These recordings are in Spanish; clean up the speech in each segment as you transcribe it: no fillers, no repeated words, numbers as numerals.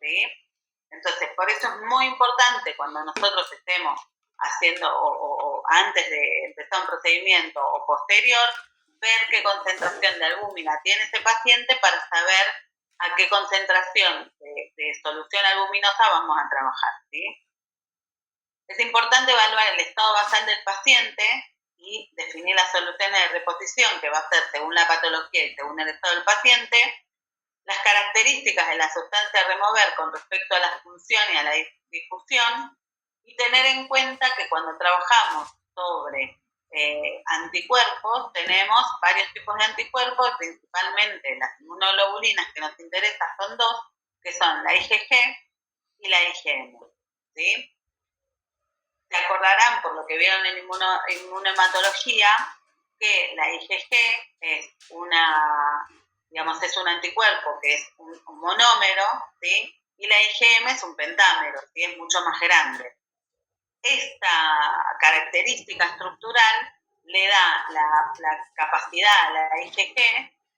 ¿sí? Entonces, por eso es muy importante cuando nosotros estemos haciendo o antes de empezar un procedimiento o posterior, ver qué concentración de albúmina tiene ese paciente para saber a qué concentración de solución albuminosa vamos a trabajar, ¿sí? Es importante evaluar el estado basal del paciente y definir las soluciones de reposición que va a ser según la patología y según el estado del paciente, las características de la sustancia a remover con respecto a la función y a la difusión, y tener en cuenta que cuando trabajamos sobre anticuerpos, tenemos varios tipos de anticuerpos, principalmente las inmunoglobulinas que nos interesan son dos, que son la IgG y la IgM, ¿sí? Se acordarán, por lo que vieron en inmunohematología, que la IgG es es un anticuerpo que es un monómero, ¿sí? Y la IgM es un pentámero, ¿sí? Es mucho más grande. Esta característica estructural le da la capacidad a la IgG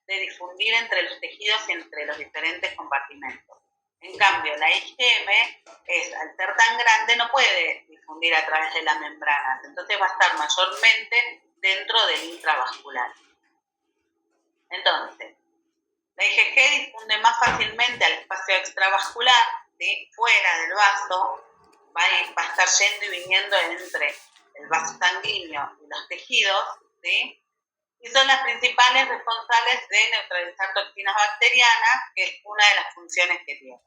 de difundir entre los tejidos y entre los diferentes compartimentos. En cambio, la IgM, al ser tan grande, no puede difundir a través de las membranas, entonces va a estar mayormente dentro del intravascular. Entonces, la IgG difunde más fácilmente al espacio extravascular, ¿sí? Fuera del vaso, va a estar yendo y viniendo entre el vaso sanguíneo y los tejidos, ¿sí? Y son las principales responsables de neutralizar toxinas bacterianas, que es una de las funciones que tiene.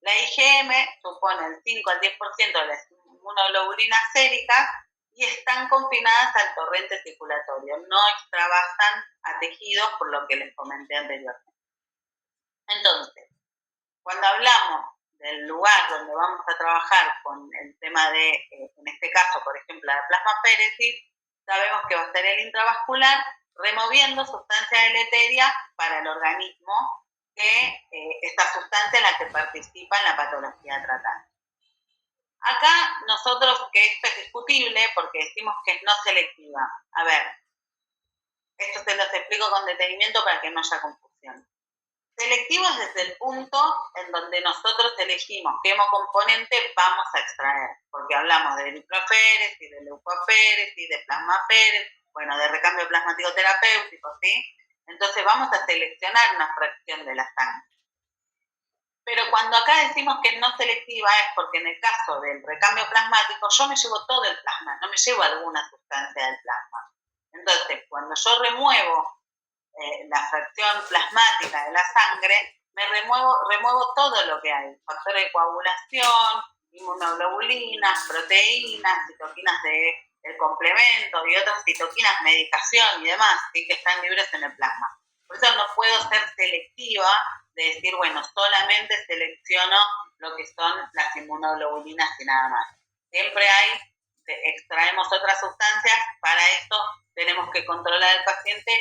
La IgM supone el 5 al 10% de las inmunoglobulinas séricas y están confinadas al torrente circulatorio, no extravasan a tejidos, por lo que les comenté anteriormente. Entonces, cuando hablamos del lugar donde vamos a trabajar con el tema de, en este caso, por ejemplo, la plasmaféresis, sabemos que va a ser el intravascular, removiendo sustancias deleterias para el organismo, que esta sustancia es la que participa en la patología tratada. Acá nosotros, que esto es discutible porque decimos que es no selectiva. A ver, esto se los explico con detenimiento para que no haya confusión. Selectivo es desde el punto en donde nosotros elegimos qué hemocomponente vamos a extraer, porque hablamos de eritroféresis, de leucoféresis, de plasmaféresis, bueno, de recambio plasmático terapéutico, ¿sí? Entonces vamos a seleccionar una fracción de la sangre. Pero cuando acá decimos que no selectiva es porque en el caso del recambio plasmático yo me llevo todo el plasma, no me llevo alguna sustancia del plasma. Entonces, cuando yo remuevo la fracción plasmática de la sangre, remuevo todo lo que hay, factores de coagulación, inmunoglobulinas, proteínas, citoquinas del complemento y otras citoquinas, medicación y demás, ¿sí? Que están libres en el plasma. Por eso no puedo ser selectiva de decir, bueno, solamente selecciono lo que son las inmunoglobulinas y nada más. Siempre extraemos otras sustancias, para esto tenemos que controlar al paciente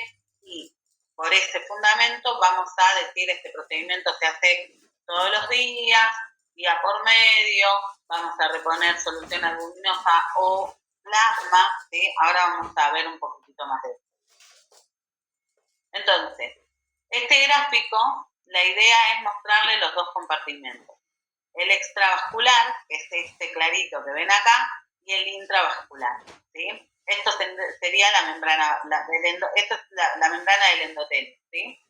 y por ese fundamento vamos a decir este procedimiento se hace todos los días, día por medio, vamos a reponer solución albuminosa o plasma, ¿sí? Ahora vamos a ver un poquitito más de eso. Entonces, este gráfico, la idea es mostrarle los dos compartimentos. El extravascular, que es este clarito que ven acá, y el intravascular, ¿sí? Esto sería la membrana, esto es la membrana del endotelio, ¿sí?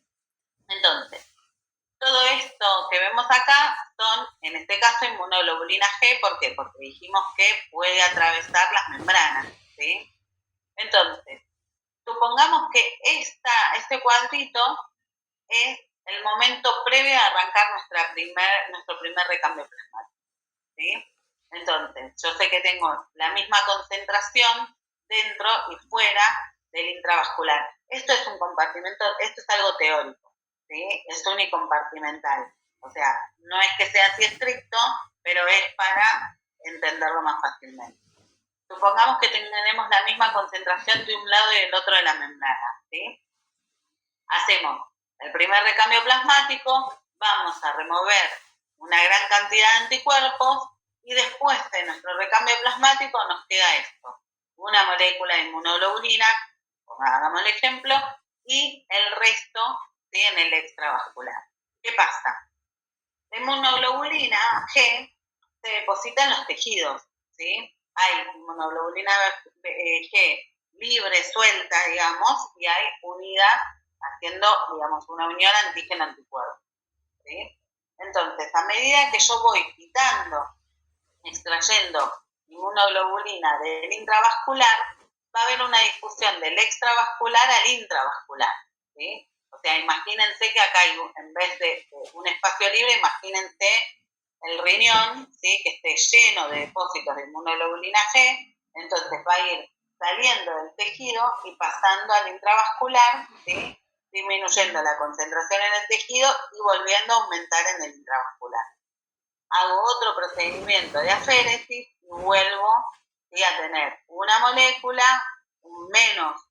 Entonces, todo esto que vemos acá son, en este caso, inmunoglobulina G. ¿Por qué? Porque dijimos que puede atravesar las membranas, ¿sí? Entonces, supongamos que este cuadrito es el momento previo a arrancar nuestro primer recambio plasmático, ¿sí? Entonces, yo sé que tengo la misma concentración dentro y fuera del intravascular. Esto es un compartimento, esto es algo teórico, ¿sí? Es unicompartimental. O sea, no es que sea así estricto, pero es para entenderlo más fácilmente. Supongamos que tenemos la misma concentración de un lado y del otro de la membrana, ¿sí? Hacemos el primer recambio plasmático, vamos a remover una gran cantidad de anticuerpos y después de nuestro recambio plasmático nos queda esto, una molécula de inmunoglobulina, hagamos el ejemplo, y el resto en el extravascular. ¿Qué pasa? La inmunoglobulina G se deposita en los tejidos, ¿sí? Hay inmunoglobulina G libre, suelta, digamos, y hay unida haciendo, digamos, una unión antígeno-anticuerpo, ¿sí? Entonces, a medida que yo voy quitando, extrayendo inmunoglobulina del intravascular, va a haber una difusión del extravascular al intravascular, ¿sí? O sea, imagínense que acá hay, en vez de un espacio libre, imagínense el riñón, ¿sí? Que esté lleno de depósitos de inmunoglobulina G, entonces va a ir saliendo del tejido y pasando al intravascular, ¿sí? Disminuyendo la concentración en el tejido y volviendo a aumentar en el intravascular. Hago otro procedimiento de aféresis y vuelvo, ¿sí? A tener una molécula menos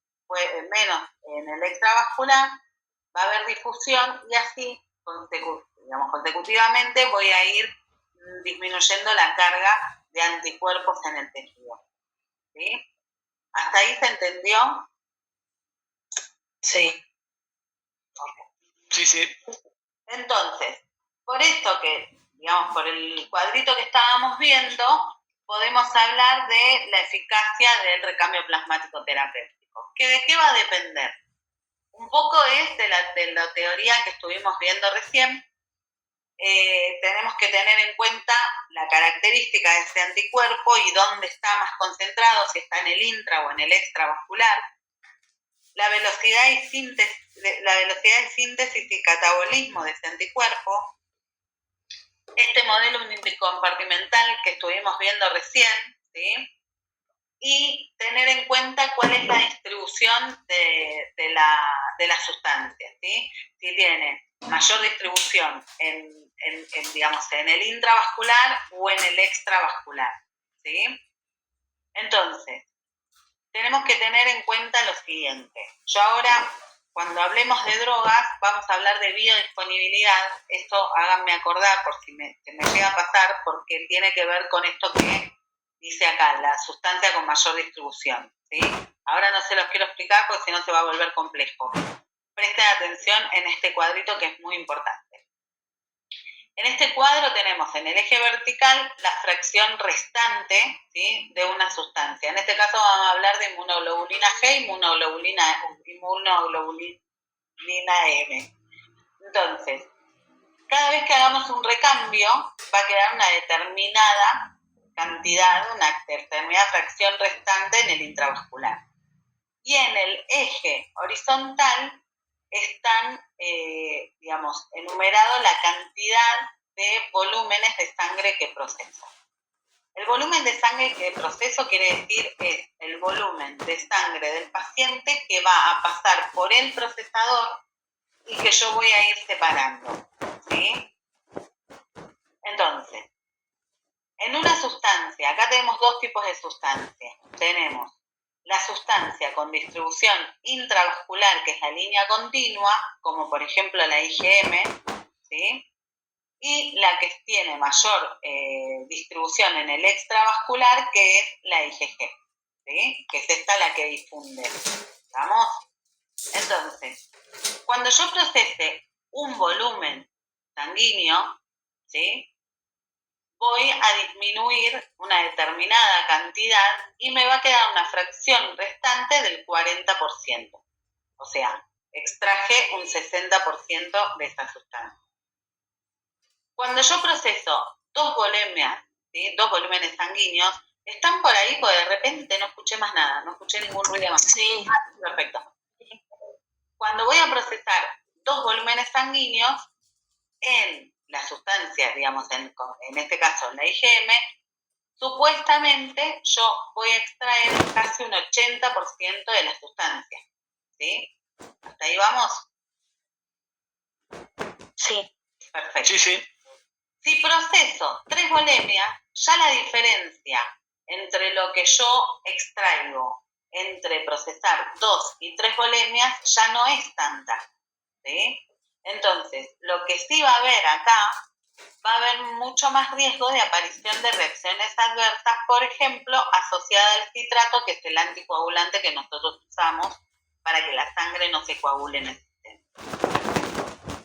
en el extravascular, va a haber difusión y así consecutivamente voy a ir disminuyendo la carga de anticuerpos en el tejido, ¿sí? ¿Hasta ahí se entendió? Sí. Okay. Sí. Entonces, por esto que, digamos, por el cuadrito que estábamos viendo, podemos hablar de la eficacia del recambio plasmático terapéutico. ¿Que de qué va a depender? Un poco es de la teoría que estuvimos viendo recién. Tenemos que tener en cuenta la característica de ese anticuerpo y dónde está más concentrado, si está en el intra o en el extravascular, la velocidad de síntesis y catabolismo de ese anticuerpo, este modelo multicompartimental que estuvimos viendo recién, ¿sí? Y tener en cuenta cuál es la distribución de la sustancia, ¿sí? Si tiene mayor distribución digamos, en el intravascular o en el extravascular, ¿sí? Entonces, tenemos que tener en cuenta lo siguiente. Yo ahora, cuando hablemos de drogas, vamos a hablar de biodisponibilidad. Esto háganme acordar por si se me llega a pasar, porque tiene que ver con esto que dice acá, la sustancia con mayor distribución, ¿sí? Ahora no se los quiero explicar porque si no se va a volver complejo. Presten atención en este cuadrito que es muy importante. En este cuadro tenemos en el eje vertical la fracción restante, ¿sí? De una sustancia. En este caso vamos a hablar de inmunoglobulina G y inmunoglobulina M. Entonces, cada vez que hagamos un recambio, va a quedar una determinada cantidad, una determinada fracción restante en el intravascular. Y en el eje horizontal están, digamos, enumerado la cantidad de volúmenes de sangre que proceso. El volumen de sangre que proceso quiere decir es el volumen de sangre del paciente que va a pasar por el procesador y que yo voy a ir separando, ¿sí? Entonces, en una sustancia, acá tenemos dos tipos de sustancias. Tenemos la sustancia con distribución intravascular, que es la línea continua, como por ejemplo la IgM, ¿sí? Y la que tiene mayor distribución en el extravascular, que es la IgG, ¿sí? Que es esta la que difunde. ¿Estamos? Entonces, cuando yo procese un volumen sanguíneo, ¿sí? Voy a disminuir una determinada cantidad y me va a quedar una fracción restante del 40%. O sea, extraje un 60% de esta sustancia. Cuando yo proceso dos volemias, ¿sí? Dos volúmenes sanguíneos, están por ahí porque de repente no escuché más nada, no escuché ningún ruido más. Sí. Perfecto. Cuando voy a procesar dos volúmenes sanguíneos, en la sustancia, digamos, en este caso en la IgM, supuestamente yo voy a extraer casi un 80% de la sustancia, ¿sí? ¿Hasta ahí vamos? Sí. Perfecto. Sí. Si proceso 3 volemias, ya la diferencia entre lo que yo extraigo entre procesar 2 y 3 volemias ya no es tanta, ¿sí? Entonces, lo que sí va a haber acá, va a haber mucho más riesgo de aparición de reacciones adversas, por ejemplo, asociada al citrato, que es el anticoagulante que nosotros usamos para que la sangre no se coagule en el sistema.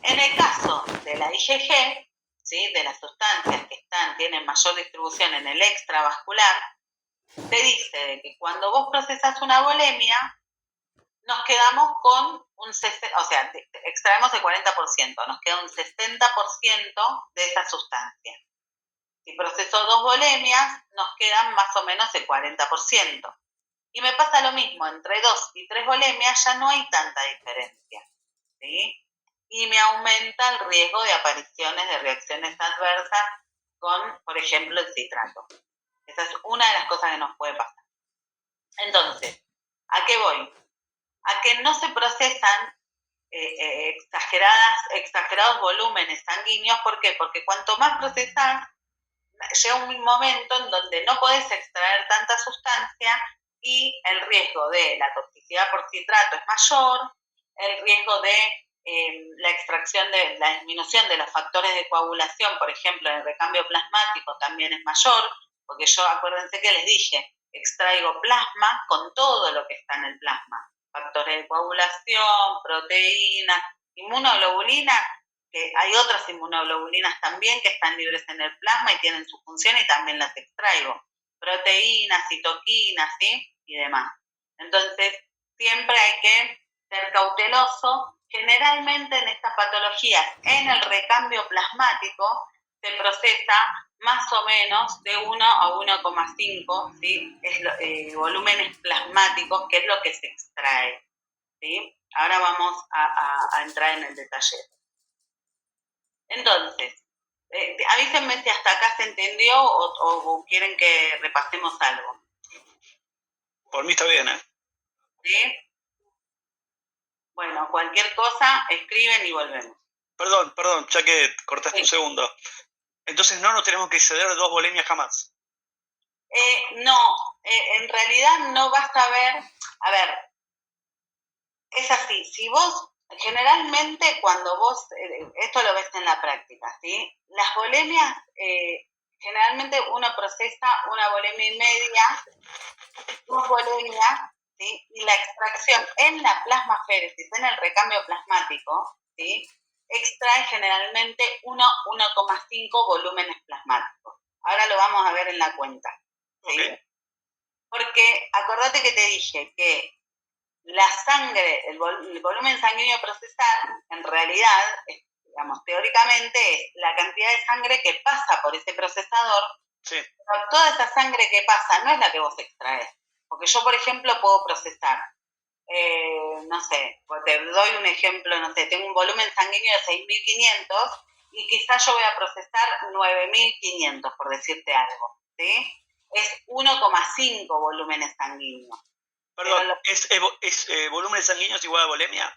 En el caso de la IgG, ¿sí?, de las sustancias que tienen mayor distribución en el extravascular, te dice de que cuando vos procesás una volemia, nos quedamos con un 60%, o sea, extraemos el 40%, nos queda un 60% de esa sustancia. Si proceso 2 volemias, nos quedan más o menos el 40%. Y me pasa lo mismo, entre 2 y 3 volemias ya no hay tanta diferencia, ¿sí? Y me aumenta el riesgo de apariciones de reacciones adversas con, por ejemplo, el citrato. Esa es una de las cosas que nos puede pasar. Entonces, ¿a qué voy? A que no se procesan exagerados volúmenes sanguíneos. ¿Por qué? Porque cuanto más procesás, llega un momento en donde no podés extraer tanta sustancia y el riesgo de la toxicidad por citrato es mayor, el riesgo de la extracción de la disminución de los factores de coagulación, por ejemplo, en el recambio plasmático también es mayor, porque yo, acuérdense que les dije, extraigo plasma con todo lo que está en el plasma, factores de coagulación, proteínas, inmunoglobulinas, que hay otras inmunoglobulinas también que están libres en el plasma y tienen su función y también las extraigo. Proteínas, citoquinas, ¿sí? Y demás. Entonces, siempre hay que ser cauteloso. Generalmente en estas patologías, en el recambio plasmático, se procesa más o menos de 1 a 1,5, ¿sí? Volúmenes plasmáticos, que es lo que se extrae, ¿sí? Ahora vamos a entrar en el detalle. Entonces, avísenme si hasta acá se entendió o quieren que repasemos algo. Por mí está bien, ¿eh? ¿Sí? Bueno, cualquier cosa, escriben y volvemos. Perdón, ya que cortaste Sí. un segundo. Entonces no nos tenemos que exceder de 2 volemias jamás. No, en realidad no vas a ver, es así, si vos, generalmente cuando vos, esto lo ves en la práctica, ¿sí? Las volemias, generalmente uno procesa una volemia y media, 2 volemias, ¿sí? Y la extracción en la plasmaféresis, en el recambio plasmático, ¿sí?, extrae generalmente 1,5 volúmenes plasmáticos. Ahora lo vamos a ver en la cuenta, ¿sí? Okay. Porque acordate que te dije que la sangre, el volumen sanguíneo a procesar, en realidad, digamos, teóricamente es la cantidad de sangre que pasa por ese procesador. Sí. Pero toda esa sangre que pasa no es la que vos extraes. Porque yo, por ejemplo, puedo procesar, no sé, te doy un ejemplo, no sé, tengo un volumen sanguíneo de 6.500 y quizás yo voy a procesar 9.500, por decirte algo, ¿sí? Es 1,5 volúmenes sanguíneos. Perdón, ¿es volumen sanguíneo es igual a volemia?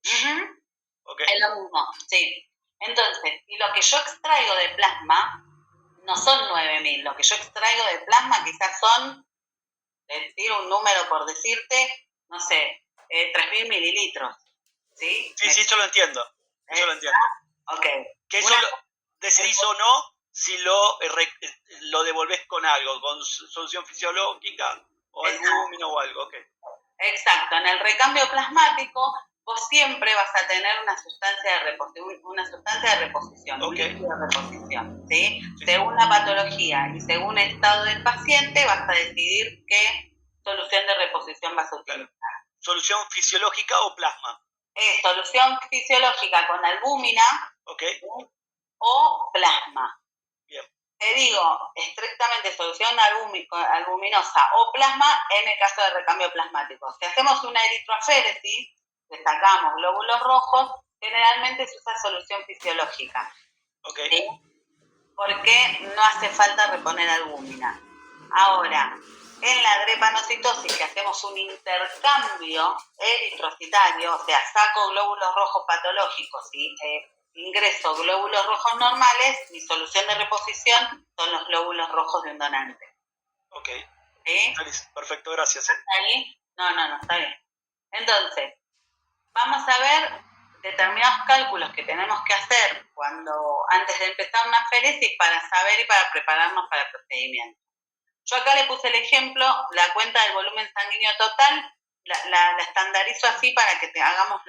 Uh-huh. Okay. Es lo mismo, sí. Entonces, y lo que yo extraigo de plasma no son 9.000, lo que yo extraigo de plasma quizás son, te tiro un número por decirte, no sé, 3.000 mililitros, ¿sí? Sí, yo lo entiendo. Eso lo entiendo. Ok. Que eso lo decidís o no si lo devolvés con algo, con solución fisiológica o albúmino o algo, ok. Exacto. En el recambio plasmático vos siempre vas a tener una sustancia de reposición, Okay. un líquido de reposición, ¿sí? Según la patología y según el estado del paciente vas a decidir qué solución de reposición vas a utilizar. Claro. ¿Solución fisiológica o plasma? Solución fisiológica con albúmina, okay, o plasma. Bien. Te digo, estrictamente solución albuminosa o plasma en el caso de recambio plasmático. Si hacemos una eritroaféresis, destacamos glóbulos rojos, generalmente se usa solución fisiológica. Okay. ¿Sí? Porque no hace falta reponer albúmina. Ahora, en la drepanocitosis, que hacemos un intercambio eritrocitario, o sea, saco glóbulos rojos patológicos y ingreso glóbulos rojos normales, mi solución de reposición son los glóbulos rojos de un donante. Ok. ¿Sí? Perfecto, gracias. ¿Está ahí? No, está bien. Entonces, vamos a ver determinados cálculos que tenemos que hacer antes de empezar una féresis para saber y para prepararnos para el procedimiento. Yo acá le puse el ejemplo, la cuenta del volumen sanguíneo total, la estandarizo así para que hagamos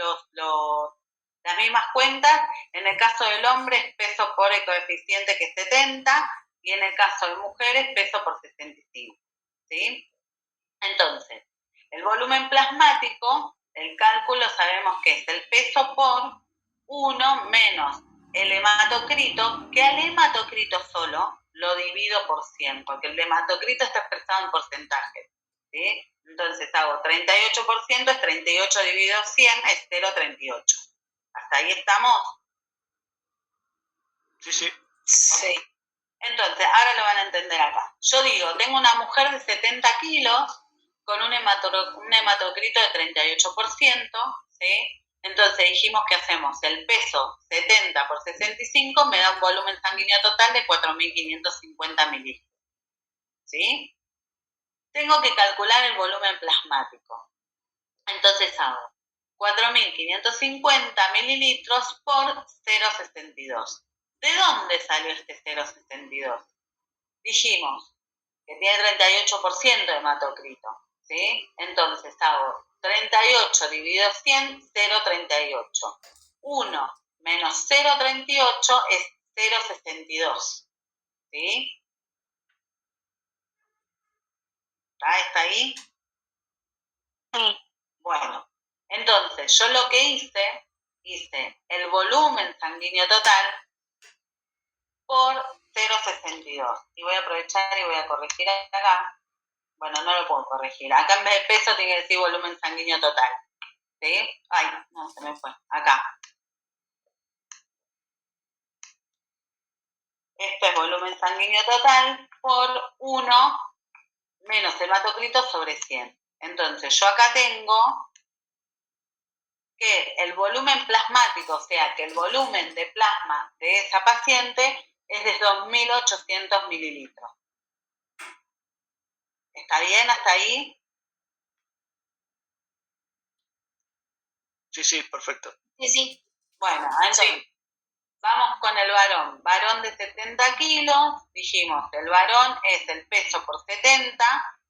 Las mismas cuentas, en el caso del hombre es peso por el coeficiente que es 70 y en el caso de mujeres peso por 65, ¿sí? Entonces, el volumen plasmático, el cálculo sabemos que es el peso por 1 menos el hematocrito, que al hematocrito solo lo divido por 100, porque el hematocrito está expresado en porcentaje, ¿sí? Entonces hago 38%, es 38 dividido 100, es 0,38. ¿Hasta ahí estamos? Sí, sí. Sí. Entonces, ahora lo van a entender acá. Yo digo, tengo una mujer de 70 kilos con un hematocrito de 38%, ¿sí? Entonces dijimos que hacemos el peso 70 por 65 me da un volumen sanguíneo total de 4.550 mililitros, ¿sí? Tengo que calcular el volumen plasmático. Entonces hago 4.550 mililitros por 0,62. ¿De dónde salió este 0,62? Dijimos que tiene 38% de hematocrito, ¿sí? Entonces hago 38 dividido 100, 0,38. 1 menos 0,38 es 0,62, ¿sí? ¿Está ahí? Sí. Bueno, entonces yo lo que hice el volumen sanguíneo total por 0,62. Y voy a aprovechar y voy a corregir acá. Bueno, no lo puedo corregir. Acá en vez de peso tiene que decir volumen sanguíneo total. ¿Sí? Ay, no, se me fue. Acá. Esto es volumen sanguíneo total por 1 menos hematocrito sobre 100. Entonces, yo acá tengo que el volumen plasmático, o sea, que el volumen de plasma de esa paciente es de 2.800 mililitros. ¿Está bien hasta ahí? Sí, sí, perfecto. Sí. Bueno, entonces, vamos con el varón. Varón de 70 kilos, dijimos, el varón es el peso por 70,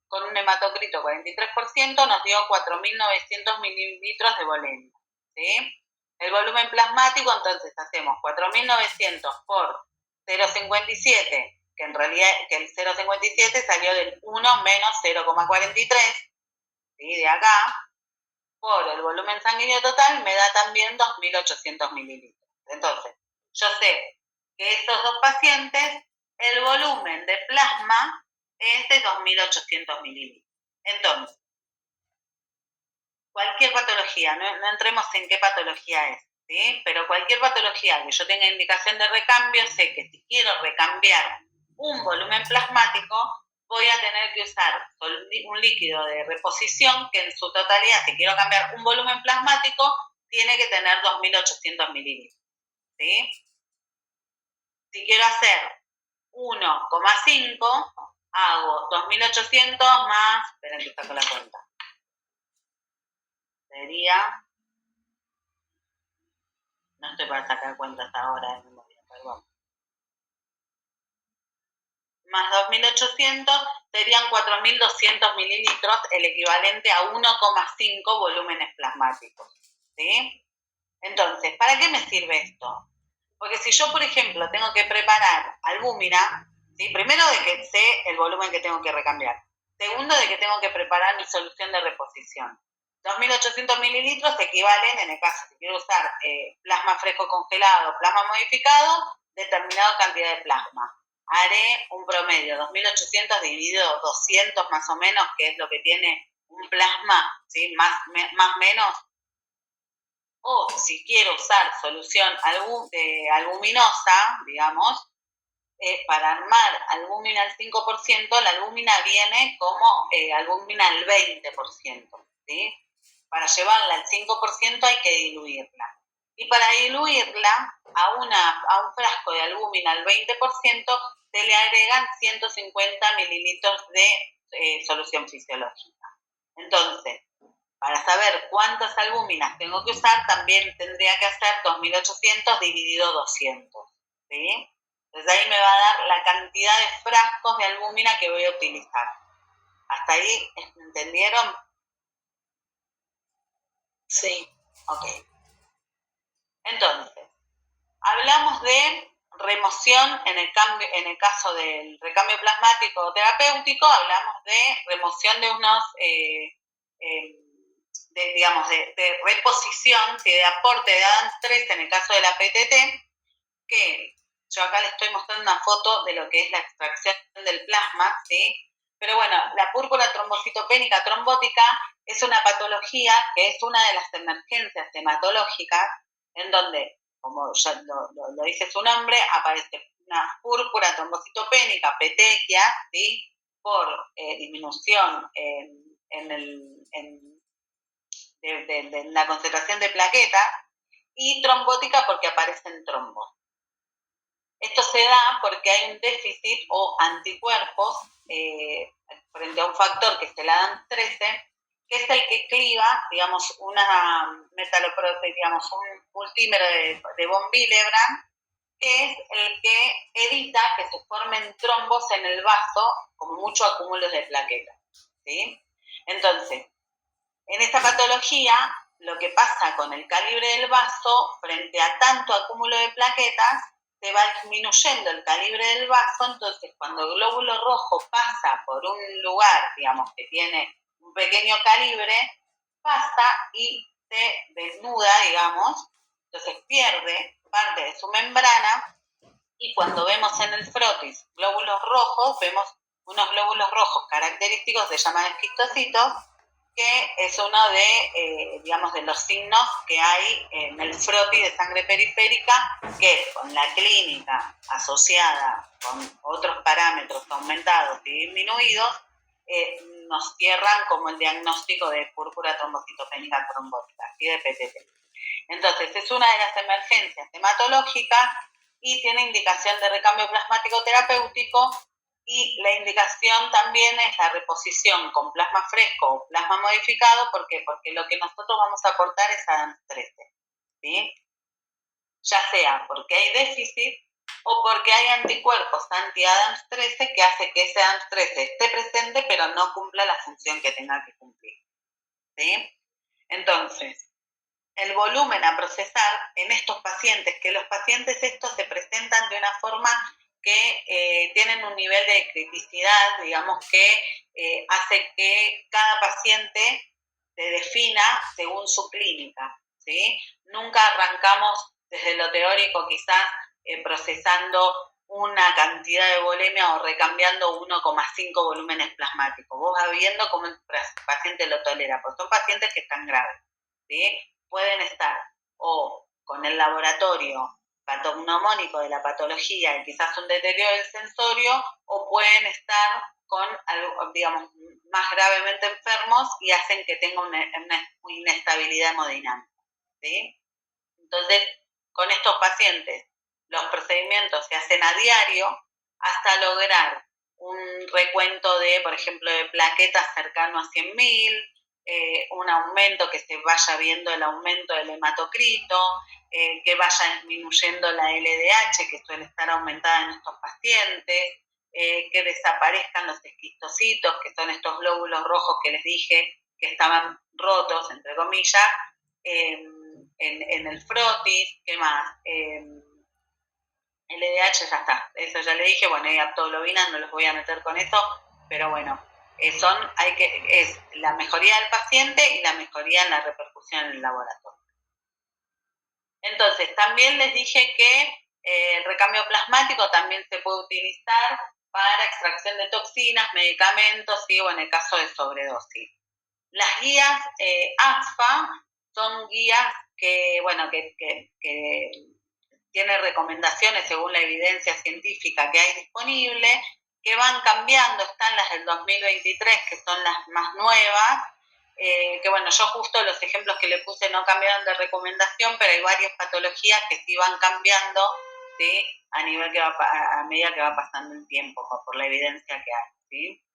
con un hematocrito 43%, nos dio 4.900 mililitros de volemia, ¿sí? El volumen plasmático, entonces hacemos 4.900 por 0,57, que en realidad que el 0,57 salió del 1 menos 0,43, ¿sí? De acá, por el volumen sanguíneo total, me da también 2.800 mililitros. Entonces, yo sé que estos dos pacientes, el volumen de plasma es de 2.800 mililitros. Entonces, cualquier patología, no entremos en qué patología es, ¿sí? Pero cualquier patología que yo tenga indicación de recambio, sé que si quiero recambiar un volumen plasmático, voy a tener que usar un líquido de reposición que en su totalidad, si quiero cambiar un volumen plasmático, tiene que tener 2.800 mililitros, ¿sí? Si quiero hacer 1,5, hago 2.800 más, esperen que saco la cuenta, sería, no estoy para sacar cuenta hasta ahora de memoria, perdón, más 2.800 serían 4.200 mililitros, el equivalente a 1,5 volúmenes plasmáticos, ¿sí? Entonces, ¿para qué me sirve esto? Porque si yo, por ejemplo, tengo que preparar albúmina, ¿sí? Primero de que sé el volumen que tengo que recambiar. Segundo, de que tengo que preparar mi solución de reposición. 2.800 mililitros equivalen, en el caso si quiero usar plasma fresco congelado, plasma modificado, determinada cantidad de plasma. Haré un promedio, 2.800 dividido 200 más o menos, que es lo que tiene un plasma, ¿sí? Más menos. O si quiero usar solución albuminosa, digamos, para armar albúmina al 5%, la albúmina viene como albúmina al 20%, ¿sí? Para llevarla al 5% hay que diluirla. Y para diluirla a un frasco de albúmina al 20% se le agregan 150 mililitros de solución fisiológica. Entonces, para saber cuántas albúminas tengo que usar, también tendría que hacer 2.800 dividido 200, ¿sí? Entonces ahí me va a dar la cantidad de frascos de albúmina que voy a utilizar. ¿Hasta ahí entendieron? Sí. Ok. Entonces, hablamos de remoción en el caso del recambio plasmático terapéutico, hablamos de remoción de unos, de reposición, de aporte de ADAMTS13 en el caso de la PTT, que yo acá les estoy mostrando una foto de lo que es la extracción del plasma, ¿sí? Pero bueno, la púrpura trombocitopénica trombótica es una patología que es una de las emergencias hematológicas en donde, como ya lo dice su nombre, aparece una púrpura trombocitopénica, petequia, ¿sí? Por disminución de la concentración de plaquetas, y trombótica porque aparecen trombos. Esto se da porque hay un déficit o anticuerpos frente a un factor que es el ADAMTS13, que es el que cliva, digamos, una metaloproteína, digamos, un multímero de von Willebrand, que es el que evita que se formen trombos en el vaso como muchos acúmulos de plaquetas, ¿sí? Entonces, en esta patología, lo que pasa con el calibre del vaso, frente a tanto acúmulo de plaquetas, se va disminuyendo el calibre del vaso, entonces cuando el glóbulo rojo pasa por un lugar, digamos, que tiene un pequeño calibre, pasa y se desnuda, digamos, entonces pierde parte de su membrana, y cuando vemos en el frotis glóbulos rojos, vemos unos glóbulos rojos característicos, se llaman esquistocitos, que es uno de, digamos, de los signos que hay en el frotis de sangre periférica, que con la clínica asociada con otros parámetros aumentados y disminuidos, nos cierran como el diagnóstico de púrpura trombocitopénica trombótica y de PTT. Entonces, es una de las emergencias hematológicas y tiene indicación de recambio plasmático terapéutico, y la indicación también es la reposición con plasma fresco o plasma modificado. ¿Por qué? Porque lo que nosotros vamos a aportar es ADAMTS13, ¿sí? Ya sea porque hay déficit o porque hay anticuerpos anti-ADAMTS13 que hace que ese ADAMTS13 esté presente pero no cumpla la función que tenga que cumplir, ¿sí? Entonces, el volumen a procesar en estos pacientes, que los pacientes estos se presentan de una forma que tienen un nivel de criticidad, digamos, que hace que cada paciente se defina según su clínica, ¿sí? Nunca arrancamos desde lo teórico quizás procesando una cantidad de volemia o recambiando 1,5 volúmenes plasmáticos. Vos vas viendo cómo el paciente lo tolera, porque son pacientes que están graves, ¿sí? Pueden estar o con el laboratorio patognomónico de la patología y quizás un deterioro del sensorio, o pueden estar con, digamos, más gravemente enfermos y hacen que tenga una inestabilidad hemodinámica, ¿sí? Entonces, con estos pacientes, los procedimientos se hacen a diario hasta lograr un recuento de, por ejemplo, de plaquetas cercano a 100.000, un aumento, que se vaya viendo el aumento del hematocrito, que vaya disminuyendo la LDH, que suele estar aumentada en estos pacientes, que desaparezcan los esquistocitos, que son estos glóbulos rojos que les dije que estaban rotos, entre comillas, en el frotis. ¿Qué más? LDH ya está, eso ya le dije. Bueno, y aptoglobina no los voy a meter con eso, pero bueno, es la mejoría del paciente y la mejoría en la repercusión en el laboratorio. Entonces, también les dije que el recambio plasmático también se puede utilizar para extracción de toxinas, medicamentos, y en el caso de sobredosis. Las guías ASFA son guías que tienen recomendaciones según la evidencia científica que hay disponible, que van cambiando. Están las del 2023, que son las más nuevas, yo justo los ejemplos que le puse no cambiaron de recomendación, pero hay varias patologías que sí van cambiando, ¿sí? A medida que va pasando el tiempo, por la evidencia que hay, ¿sí?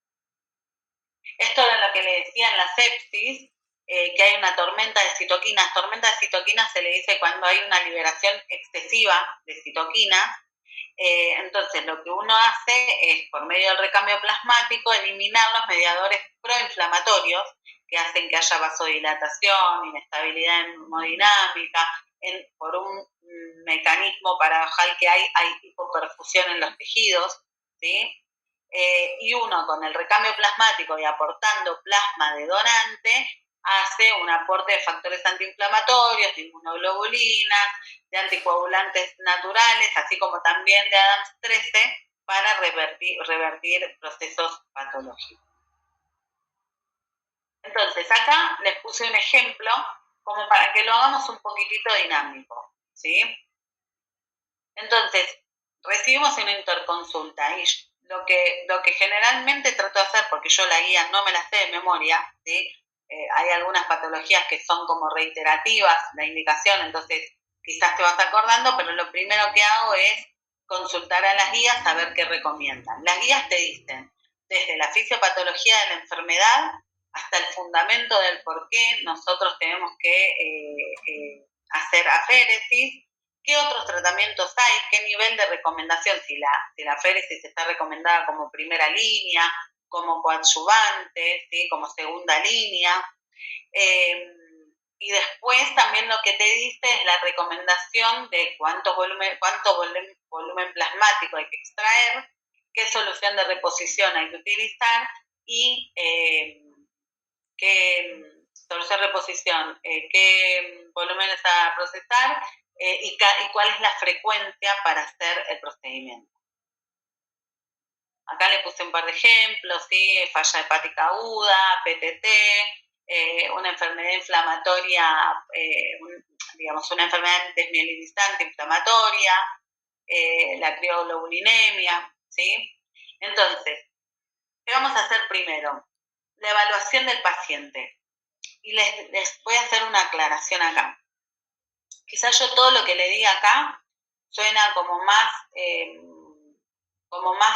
Esto era lo que le decía en la sepsis, que hay una tormenta de citoquinas. Tormenta de citoquinas se le dice cuando hay una liberación excesiva de citoquinas. Entonces, lo que uno hace es, por medio del recambio plasmático, eliminar los mediadores proinflamatorios que hacen que haya vasodilatación, inestabilidad hemodinámica, por un mecanismo paradojal que hay hipoperfusión en los tejidos, ¿sí? Y uno con el recambio plasmático y aportando plasma de donante, hace un aporte de factores antiinflamatorios, de inmunoglobulinas, de anticoagulantes naturales, así como también de Adams 13, para revertir procesos patológicos. Entonces, acá les puse un ejemplo como para que lo hagamos un poquitito dinámico, ¿sí? Entonces, recibimos una interconsulta y lo que generalmente trato de hacer, porque yo la guía no me la sé de memoria, ¿sí? Hay algunas patologías que son como reiterativas, la indicación, entonces quizás te vas acordando, pero lo primero que hago es consultar a las guías a ver qué recomiendan. Las guías te dicen desde la fisiopatología de la enfermedad hasta el fundamento del por qué nosotros tenemos que hacer aféresis, qué otros tratamientos hay, qué nivel de recomendación, si la aféresis está recomendada como primera línea, como coadyuvante, ¿sí? Como segunda línea. Y después también lo que te dice es la recomendación de cuánto volumen plasmático hay que extraer, qué solución de reposición hay que utilizar y qué solución de reposición, qué volúmenes a procesar y cuál es la frecuencia para hacer el procedimiento. Acá le puse un par de ejemplos, ¿sí? Falla hepática aguda, PTT, una enfermedad inflamatoria, digamos, una enfermedad desmielinizante inflamatoria, la crioglobulinemia, ¿sí? Entonces, ¿qué vamos a hacer primero? La evaluación del paciente. Y les voy a hacer una aclaración acá. Quizás yo todo lo que le diga acá suena como más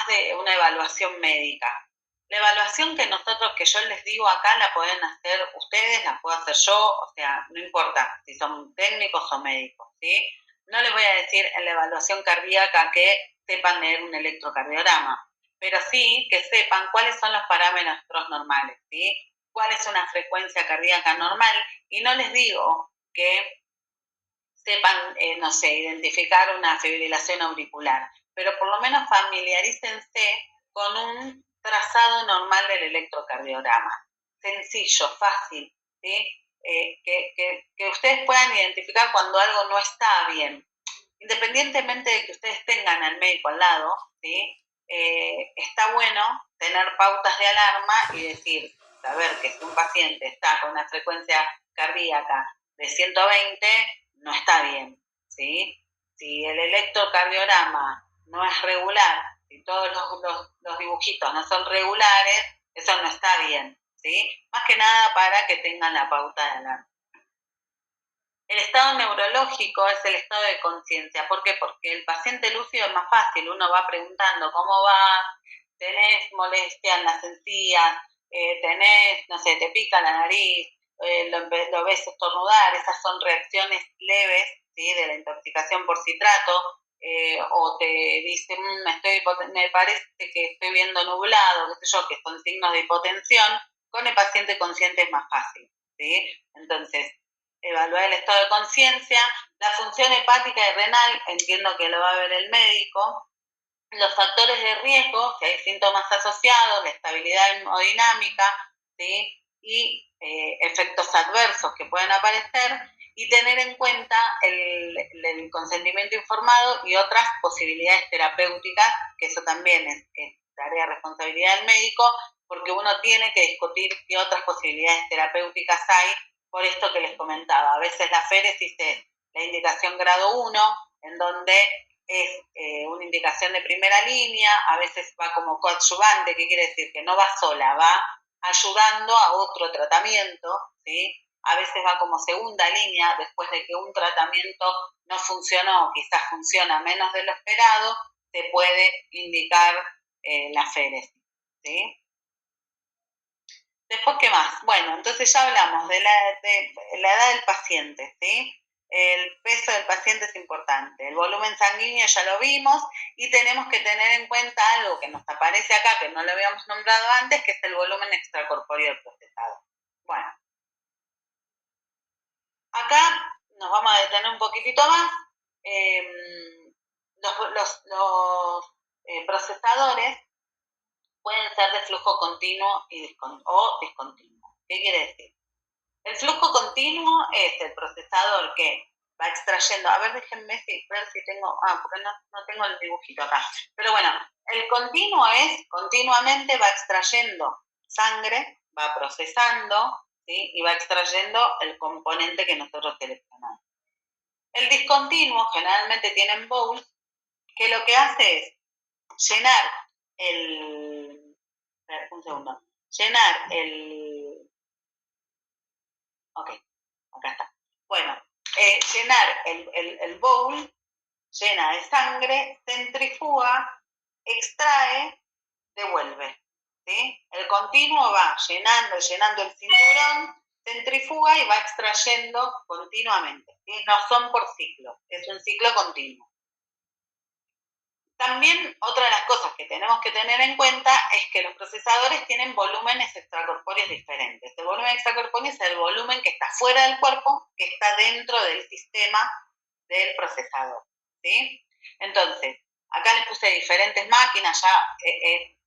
de una evaluación médica. La evaluación que yo les digo acá la pueden hacer ustedes, la puedo hacer yo, o sea, no importa si son técnicos o médicos, ¿sí? No les voy a decir en la evaluación cardíaca que sepan leer un electrocardiograma, pero sí que sepan cuáles son los parámetros normales, ¿sí? Cuál es una frecuencia cardíaca normal, y no les digo que sepan, no sé, identificar una fibrilación auricular, pero por lo menos familiarícense con un trazado normal del electrocardiograma. Sencillo, fácil, ¿sí? Que ustedes puedan identificar cuando algo no está bien. Independientemente de que ustedes tengan al médico al lado, ¿sí? Está bueno tener pautas de alarma y decir, saber que si un paciente está con una frecuencia cardíaca de 120, no está bien, ¿sí? Si el electrocardiograma no es regular, si todos los dibujitos no son regulares, eso no está bien, ¿sí? Más que nada para que tengan la pauta de alarma. El estado neurológico es el estado de conciencia. ¿Por qué? Porque el paciente lúcido es más fácil. Uno va preguntando cómo va, tenés molestia en las encías, tenés, no sé, te pica la nariz, lo ves estornudar. Esas son reacciones leves, ¿sí? De la intoxicación por citrato. O te dice, me parece que estoy viendo nublado, qué sé yo, que son signos de hipotensión. Con el paciente consciente es más fácil, ¿sí? Entonces, evaluar el estado de conciencia, la función hepática y renal, entiendo que lo va a ver el médico, los factores de riesgo, si hay síntomas asociados, la estabilidad hemodinámica, ¿sí? Y efectos adversos que pueden aparecer, y tener en cuenta el consentimiento informado y otras posibilidades terapéuticas, que eso también es tarea de responsabilidad del médico, porque uno tiene que discutir qué otras posibilidades terapéuticas hay. Por esto que les comentaba, a veces la aféresis es la indicación grado 1, en donde es una indicación de primera línea, a veces va como coadyuvante, que quiere decir que no va sola, va ayudando a otro tratamiento, ¿sí? A veces va como segunda línea, después de que un tratamiento no funcionó, quizás funciona menos de lo esperado, se puede indicar la aféresis, ¿sí? Después, ¿qué más? Bueno, entonces ya hablamos de la edad del paciente, ¿sí? El peso del paciente es importante, el volumen sanguíneo ya lo vimos, y tenemos que tener en cuenta algo que nos aparece acá, que no lo habíamos nombrado antes, que es el volumen extracorpóreo procesado. Bueno, acá nos vamos a detener un poquitito más. Los procesadores pueden ser de flujo continuo o discontinuo. ¿Qué quiere decir? El flujo continuo es el procesador que va extrayendo, a ver, déjenme ver si tengo, porque no tengo el dibujito acá, pero bueno, el continuo es, continuamente va extrayendo sangre, va procesando, ¿sí? Y va extrayendo el componente que nosotros seleccionamos. El discontinuo generalmente tienen bowls, que lo que hace es llenar un segundo, ok, acá está. Bueno, llenar el bowl, llena de sangre, centrifuga, extrae, devuelve. ¿Sí? El continuo va llenando el cinturón, centrifuga y va extrayendo continuamente. ¿Sí? No son por ciclo, es un ciclo continuo. También otra de las cosas que tenemos que tener en cuenta es que los procesadores tienen volúmenes extracorpóreos diferentes. El volumen extracorpóreo es el volumen que está fuera del cuerpo, que está dentro del sistema del procesador. ¿Sí? Entonces, acá les puse diferentes máquinas, ya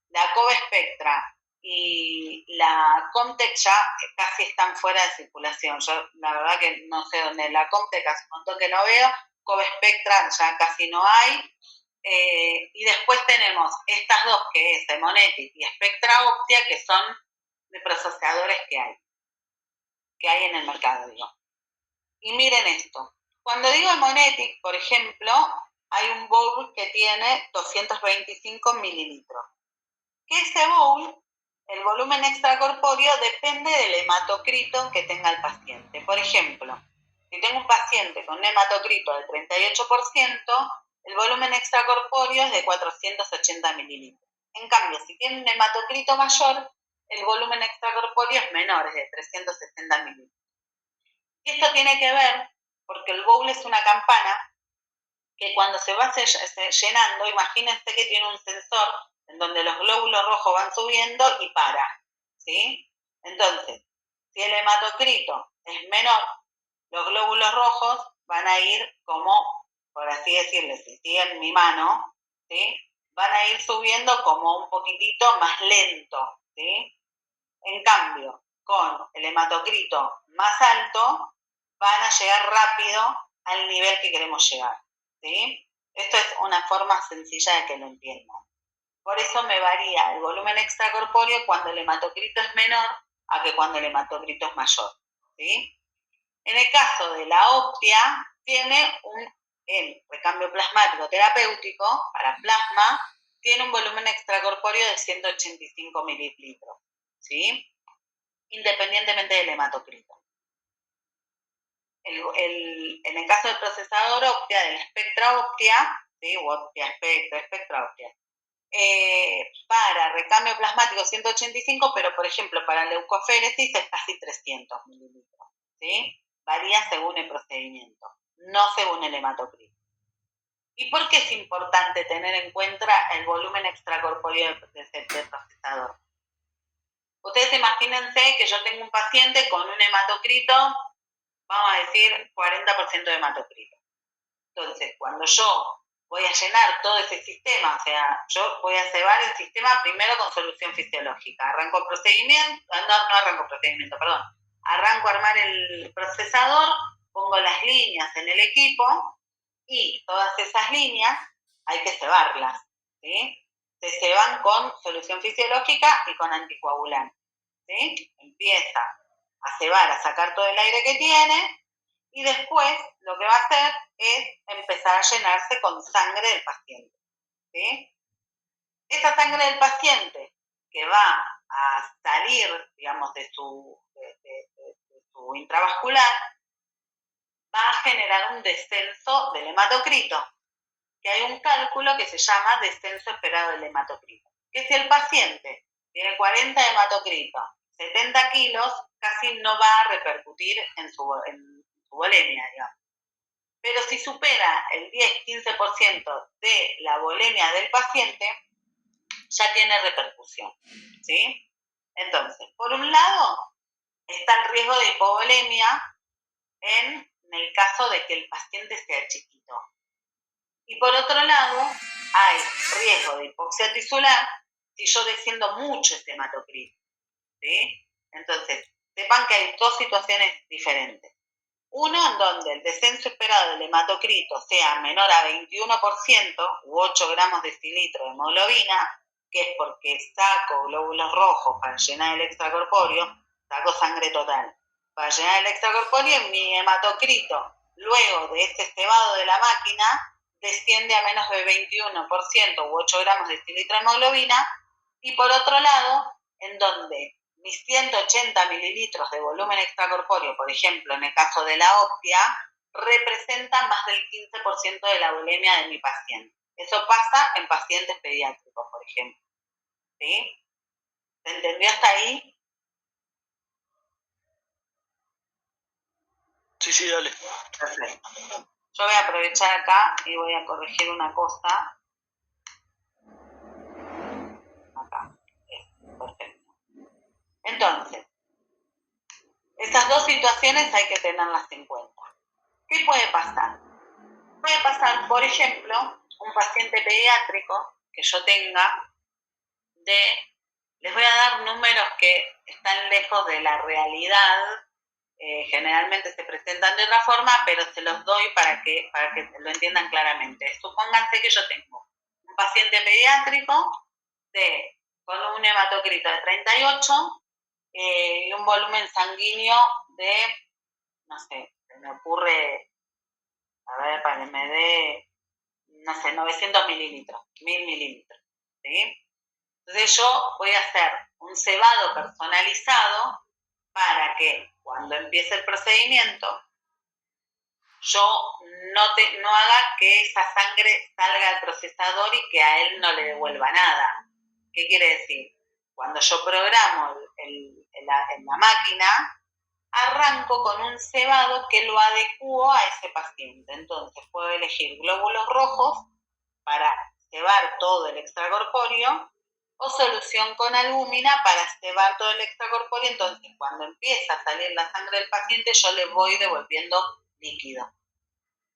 la Cove Spectra y la Comtech ya casi están fuera de circulación. Yo la verdad que no sé dónde, la Comtech hace un montón que no veo, Cove Spectra ya casi no hay. Y después tenemos estas dos, que es Emonetic y Spectra Optia, que son de procesadores que hay en el mercado, digo. Y miren esto, cuando digo Emonetic, por ejemplo, hay un bowl que tiene 225 mililitros. Que ese bowl, el volumen extracorpóreo depende del hematocrito que tenga el paciente. Por ejemplo, si tengo un paciente con un hematocrito del 38%, el volumen extracorpóreo es de 480 mililitros. En cambio, si tiene un hematocrito mayor, el volumen extracorpóreo es menor, es de 360 mililitros. Y esto tiene que ver porque el bowl es una campana que cuando se va llenando, imagínense que tiene un sensor en donde los glóbulos rojos van subiendo y para, ¿sí? Entonces, si el hematocrito es menor, los glóbulos rojos van a ir como, por así decirlo, si siguen mi mano, ¿sí? Van a ir subiendo como un poquitito más lento, ¿sí? En cambio, con el hematocrito más alto, van a llegar rápido al nivel que queremos llegar, ¿sí? Esto es una forma sencilla de que lo entiendan. Por eso me varía el volumen extracorpóreo cuando el hematocrito es menor a que cuando el hematocrito es mayor, ¿sí? En el caso de la Optia, tiene el recambio plasmático terapéutico para plasma, tiene un volumen extracorpóreo de 185 mililitros, ¿sí? Independientemente del hematocrito. En el caso del procesador Optia, del Spectra Optia, ¿sí? O Optia Spectra, Spectra Optia, para recambio plasmático 185, pero por ejemplo para leucoféresis es casi 300 mililitros, ¿sí? Varía según el procedimiento, no según el hematocrito. ¿Y por qué es importante tener en cuenta el volumen extracorpóreo del procesador? Ustedes imagínense que yo tengo un paciente con un hematocrito, vamos a decir 40% de hematocrito. Entonces, cuando yo voy a llenar todo ese sistema, o sea, yo voy a cebar el sistema primero con solución fisiológica. Arranco a armar el procesador, pongo las líneas en el equipo y todas esas líneas hay que cebarlas, ¿sí? Se ceban con solución fisiológica y con anticoagulante, ¿sí? Empieza a cebar, a sacar todo el aire que tiene y después lo que va a hacer es empezar a llenarse con sangre del paciente, ¿sí? Esa sangre del paciente que va a salir, digamos, de su intravascular, va a generar un descenso del hematocrito, que hay un cálculo que se llama descenso esperado del hematocrito, que si el paciente tiene 40 de hematocrito, 70 kilos, casi no va a repercutir en su volemia, digamos. Pero si supera el 10-15% de la volemia del paciente, ya tiene repercusión, ¿sí? Entonces, por un lado, está el riesgo de hipovolemia en en el caso de que el paciente sea chiquito. Y por otro lado, hay riesgo de hipoxia tisular si yo desciendo mucho este hematocrito, ¿sí? Entonces, sepan que hay dos situaciones diferentes. Uno en donde el descenso esperado del hematocrito sea menor a 21% u 8 gramos de decilitro de hemoglobina, que es porque saco glóbulos rojos para llenar el extracorpóreo, saco sangre total. Para llenar el extracorpóreo, mi hematocrito, luego de este cebado de la máquina, desciende a menos de 21% u 8 gramos de decilitro de hemoglobina, y por otro lado, en donde mis 180 mililitros de volumen extracorpóreo, por ejemplo, en el caso de la optia, representan más del 15% de la bulimia de mi paciente. Eso pasa en pacientes pediátricos, por ejemplo. ¿Sí? ¿Se entendió hasta ahí? Sí, dale. Perfecto. Yo voy a aprovechar acá y voy a corregir una cosa. Acá. Perfecto. Entonces, esas dos situaciones hay que tenerlas en cuenta. ¿Qué puede pasar? Puede pasar, por ejemplo, un paciente pediátrico que yo tenga les voy a dar números que están lejos de la realidad, generalmente se presentan de otra forma, pero se los doy para que lo entiendan claramente. Supónganse que yo tengo un paciente pediátrico con un hematocrito de 38 y un volumen sanguíneo de, no sé, se me ocurre, a ver, para que me dé, no sé, 900 mililitros, 1000 mililitros, ¿sí? Entonces yo voy a hacer un cebado personalizado para que cuando empiece el procedimiento yo no haga que esa sangre salga al procesador y que a él no le devuelva nada. ¿Qué quiere decir? Cuando yo programo en la máquina, arranco con un cebado que lo adecuo a ese paciente. Entonces puedo elegir glóbulos rojos para cebar todo el extracorpóreo o solución con albúmina para cebar todo el extracorpóreo. Entonces, cuando empieza a salir la sangre del paciente, yo le voy devolviendo líquido.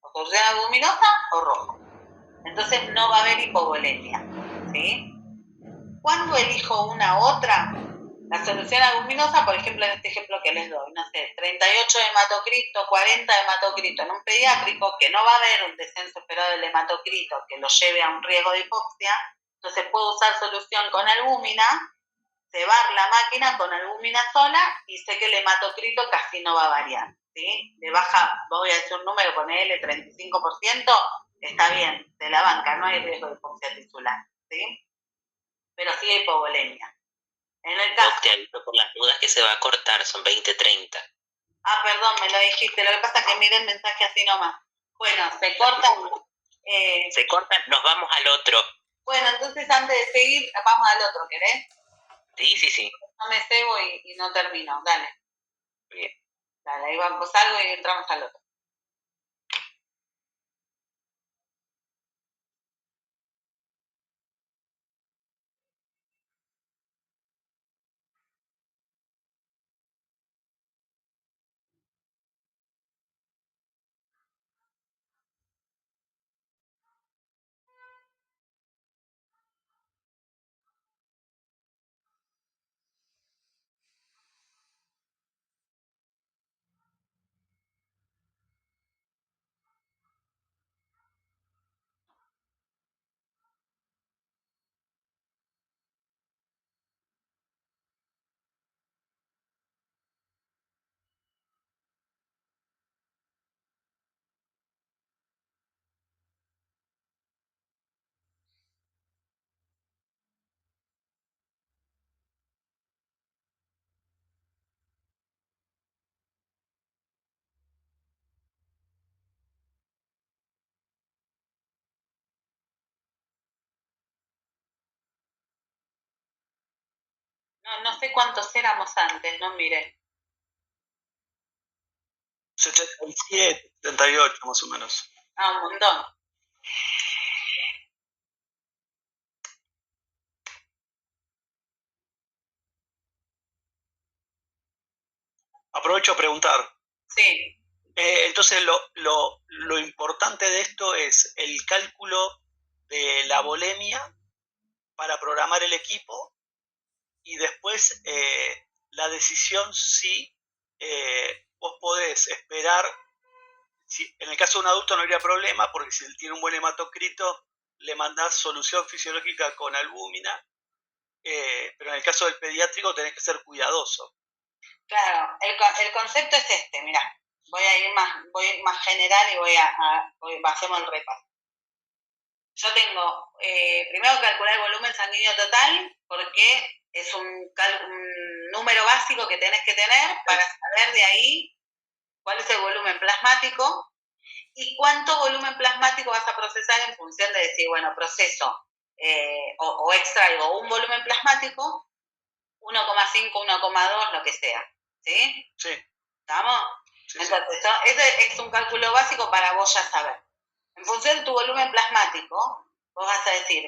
O solución albuminosa o rojo. Entonces, no va a haber hipovolemia. ¿Sí? ¿Cuándo elijo una otra? La solución albuminosa, por ejemplo, en este ejemplo que les doy, no sé, 38 de hematocrito, 40 de hematocrito en un pediátrico, que no va a haber un descenso esperado del hematocrito que lo lleve a un riesgo de hipoxia, entonces puedo usar solución con albúmina, cebar la máquina con albúmina sola y sé que el hematocrito casi no va a variar, ¿sí? Le baja, voy a decir un número, ponele 35%, está bien, de la banca, no hay riesgo de hipoxia tisular, ¿sí? Pero sí hay hipovolemia. En el caso... Te aviso por las dudas que se va a cortar, son 20:30. Ah, perdón, me lo dijiste. Lo que pasa es que miré el mensaje así nomás. Bueno, se corta. Se corta, nos vamos al otro. Bueno, entonces antes de seguir, vamos al otro, ¿querés? Sí. No me cebo y no termino. Dale. Bien. Dale, ahí vamos algo y entramos al otro. No sé cuántos éramos antes, no miré. 77, 78 más o menos. Ah, un montón. Aprovecho a preguntar. Sí. Entonces lo importante de esto es el cálculo de la volemia para programar el equipo y después la decisión si vos podés esperar. En el caso de un adulto no habría problema porque si él tiene un buen hematocrito le mandás solución fisiológica con albúmina, pero en el caso del pediátrico tenés que ser cuidadoso. Claro, el concepto es este, mirá, voy a ir más general y hacemos el repaso. Yo tengo, primero calcular el volumen sanguíneo total, porque es un número básico que tenés que tener para saber de ahí cuál es el volumen plasmático y cuánto volumen plasmático vas a procesar en función de decir, bueno, proceso o extraigo un volumen plasmático, 1,5, 1,2, lo que sea. ¿Sí? Sí. ¿Estamos? Sí, entonces, sí. Ese es un cálculo básico para vos ya saber. En función de tu volumen plasmático, vos vas a decir,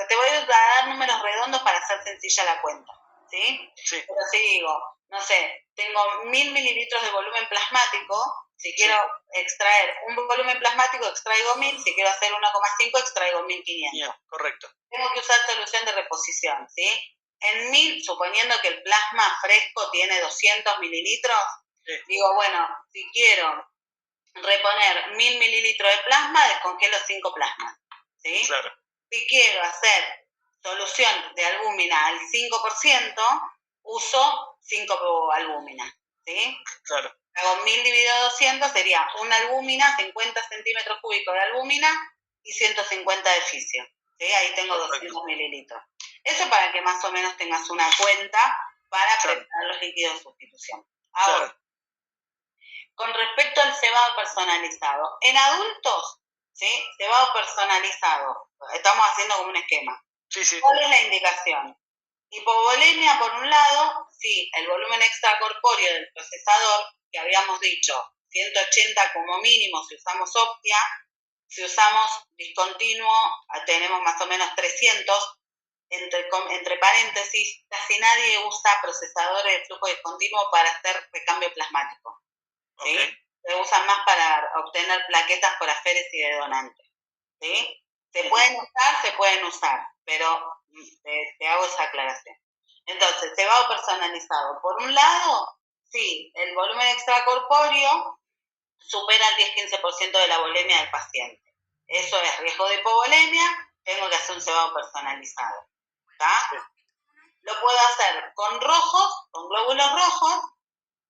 te voy a dar números redondos para hacer sencilla la cuenta. ¿Sí? Sí. Pero si digo, no sé, tengo 1000 mililitros de volumen plasmático, si quiero extraer un volumen plasmático, extraigo 1000, si quiero hacer 1,5, extraigo 1500. Bien, correcto. Tengo que usar solución de reposición, ¿sí? En 1000, suponiendo que el plasma fresco tiene 200 mililitros, digo, bueno, si quiero reponer 1000 mililitros de plasma, descongelo 5 plasmas, ¿sí? Claro. Si quiero hacer solución de albúmina al 5%, uso 5 albúminas, ¿sí? Claro. Hago 1000 dividido 200, sería una albúmina, 50 centímetros cúbicos de albúmina y 150 de fisio. ¿Sí? Ahí tengo 200 mililitros. Eso para que más o menos tengas una cuenta para preparar los líquidos de sustitución. Ahora, con respecto al cebado personalizado, en adultos, ¿sí? Cebado personalizado, estamos haciendo como un esquema. Sí, sí. ¿Cuál es la indicación? Hipovolemia, por un lado, sí, el volumen extracorpóreo del procesador, que habíamos dicho, 180 como mínimo si usamos Optia. Si usamos discontinuo, tenemos más o menos 300. Entre paréntesis, casi nadie usa procesadores de flujo discontinuo para hacer recambio plasmático. ¿Sí? Okay. Se usan más para obtener plaquetas por aféresis de donantes. ¿Sí? Se pueden usar, pero te hago esa aclaración. Entonces, cebado personalizado. Por un lado, sí, el volumen extracorpóreo supera el 10-15% de la volemia del paciente. Eso es riesgo de hipovolemia, tengo que hacer un cebado personalizado. ¿Está? Sí. Lo puedo hacer con rojos, con glóbulos rojos,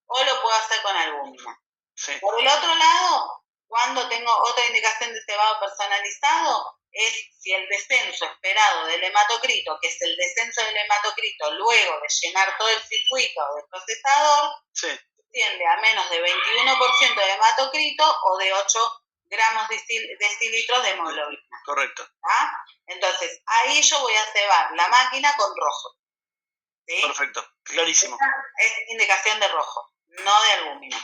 o lo puedo hacer con albúmina. Sí. Por el otro lado, cuando tengo otra indicación de cebado personalizado, es si el descenso esperado del hematocrito, que es el descenso del hematocrito luego de llenar todo el circuito del procesador, tiende a menos de 21% de hematocrito o de 8 gramos decilitros de hemoglobina. Correcto. ¿Ah? Entonces, ahí yo voy a cebar la máquina con rojo. ¿Sí? Perfecto, clarísimo. Es indicación de rojo, no de albúmina.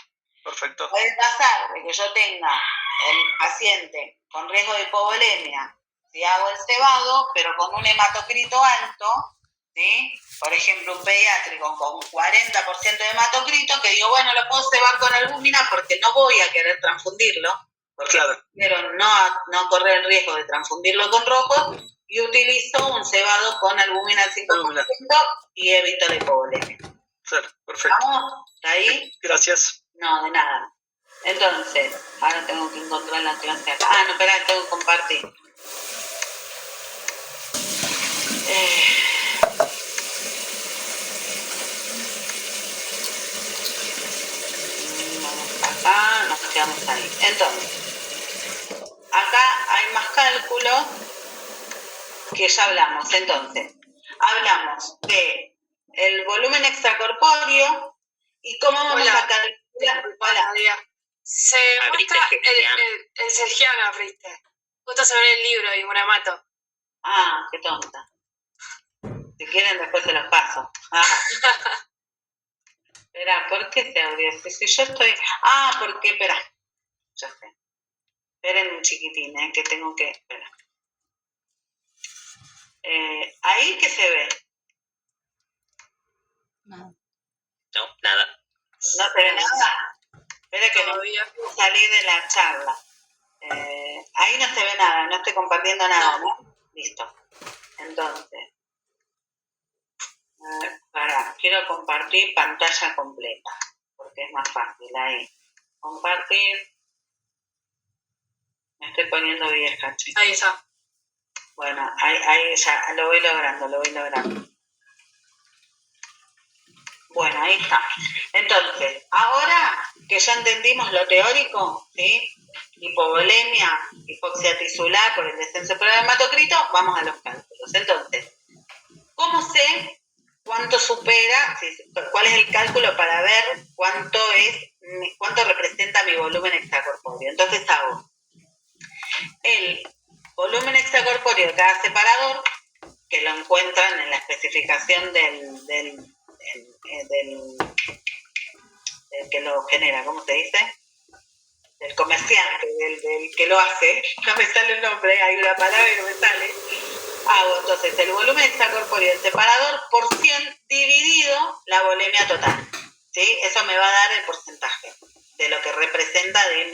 Perfecto. Puede pasar de que yo tenga el paciente con riesgo de hipovolemia, si hago el cebado, pero con un hematocrito alto, ¿sí? Por ejemplo, un pediátrico con 40% de hematocrito, que digo, bueno, lo puedo cebar con albúmina porque no voy a querer transfundirlo, porque quiero no correr el riesgo de transfundirlo con rojo, y utilizo un cebado con albúmina al 5% y evito la hipovolemia. Claro, perfecto. ¿Vamos? ¿Está ahí? Gracias. No, de nada. Entonces, ahora tengo que encontrar la clase acá. Ah, no, espera, tengo que compartir. Vamos acá, nos quedamos ahí. Entonces, acá hay más cálculos que ya hablamos. Entonces, hablamos de el volumen extracorpóreo y cómo vamos a calcular. Se muestra el Sergiano, abriste. Justo se ve el libro y Muramato. Ah, qué tonta. Si quieren después se los paso. Espera, ¿por qué se abrió? Si yo estoy... porque, espera. Ya sé. Esperen un chiquitín, que tengo que... Espera. ¿Ahí qué se ve? No, nada. ¿No se ve nada? Espera que no salí de la charla. Ahí no se ve nada, no estoy compartiendo nada, ¿no? Listo. Entonces, quiero compartir pantalla completa, porque es más fácil ahí. Compartir. Me estoy poniendo vieja, chicos. Ahí está. Bueno, ahí ya lo voy logrando. Bueno, ahí está. Entonces, ahora que ya entendimos lo teórico, ¿sí? Hipovolemia, hipoxia tisular por el descenso del hematocrito, vamos a los cálculos. Entonces, ¿cómo sé cuánto supera, cuál es el cálculo para ver cuánto representa mi volumen extracorpóreo? Entonces hago el volumen extracorpóreo de cada separador, que lo encuentran en la especificación del que lo genera, ¿cómo se dice? Del comerciante, del que lo hace. No me sale el nombre, hay una palabra que no me sale. Hago entonces el volumen extracorpóreo del separador por 100 dividido la volemia total, ¿sí? Eso me va a dar el porcentaje de lo que representa de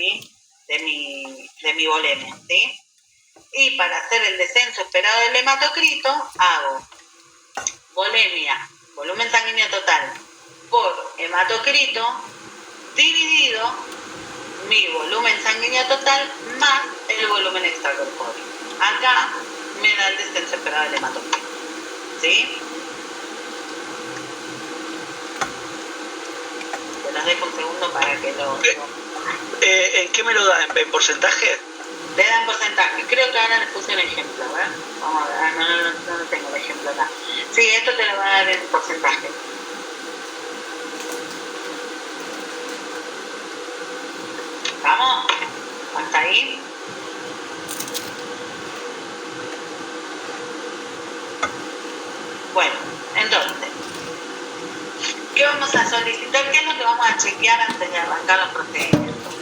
mi volemia, ¿sí? Y para hacer el descenso esperado del hematocrito, hago volemia, volumen sanguíneo total, por hematocrito, dividido mi volumen sanguíneo total más el volumen extracorpóreo. Acá me da el descenso esperado del hematocrito, ¿sí? Te los dejo un segundo para que lo... ¿En qué me lo da? ¿En porcentaje? Le dan porcentaje. Creo que ahora les puse un ejemplo, ¿verdad? Vamos a ver, no tengo el ejemplo acá. Sí, esto te lo va a dar en porcentaje. ¿Vamos? ¿Hasta ahí? Bueno, entonces, ¿qué vamos a solicitar? ¿Qué es lo que vamos a chequear antes de arrancar los procedimientos?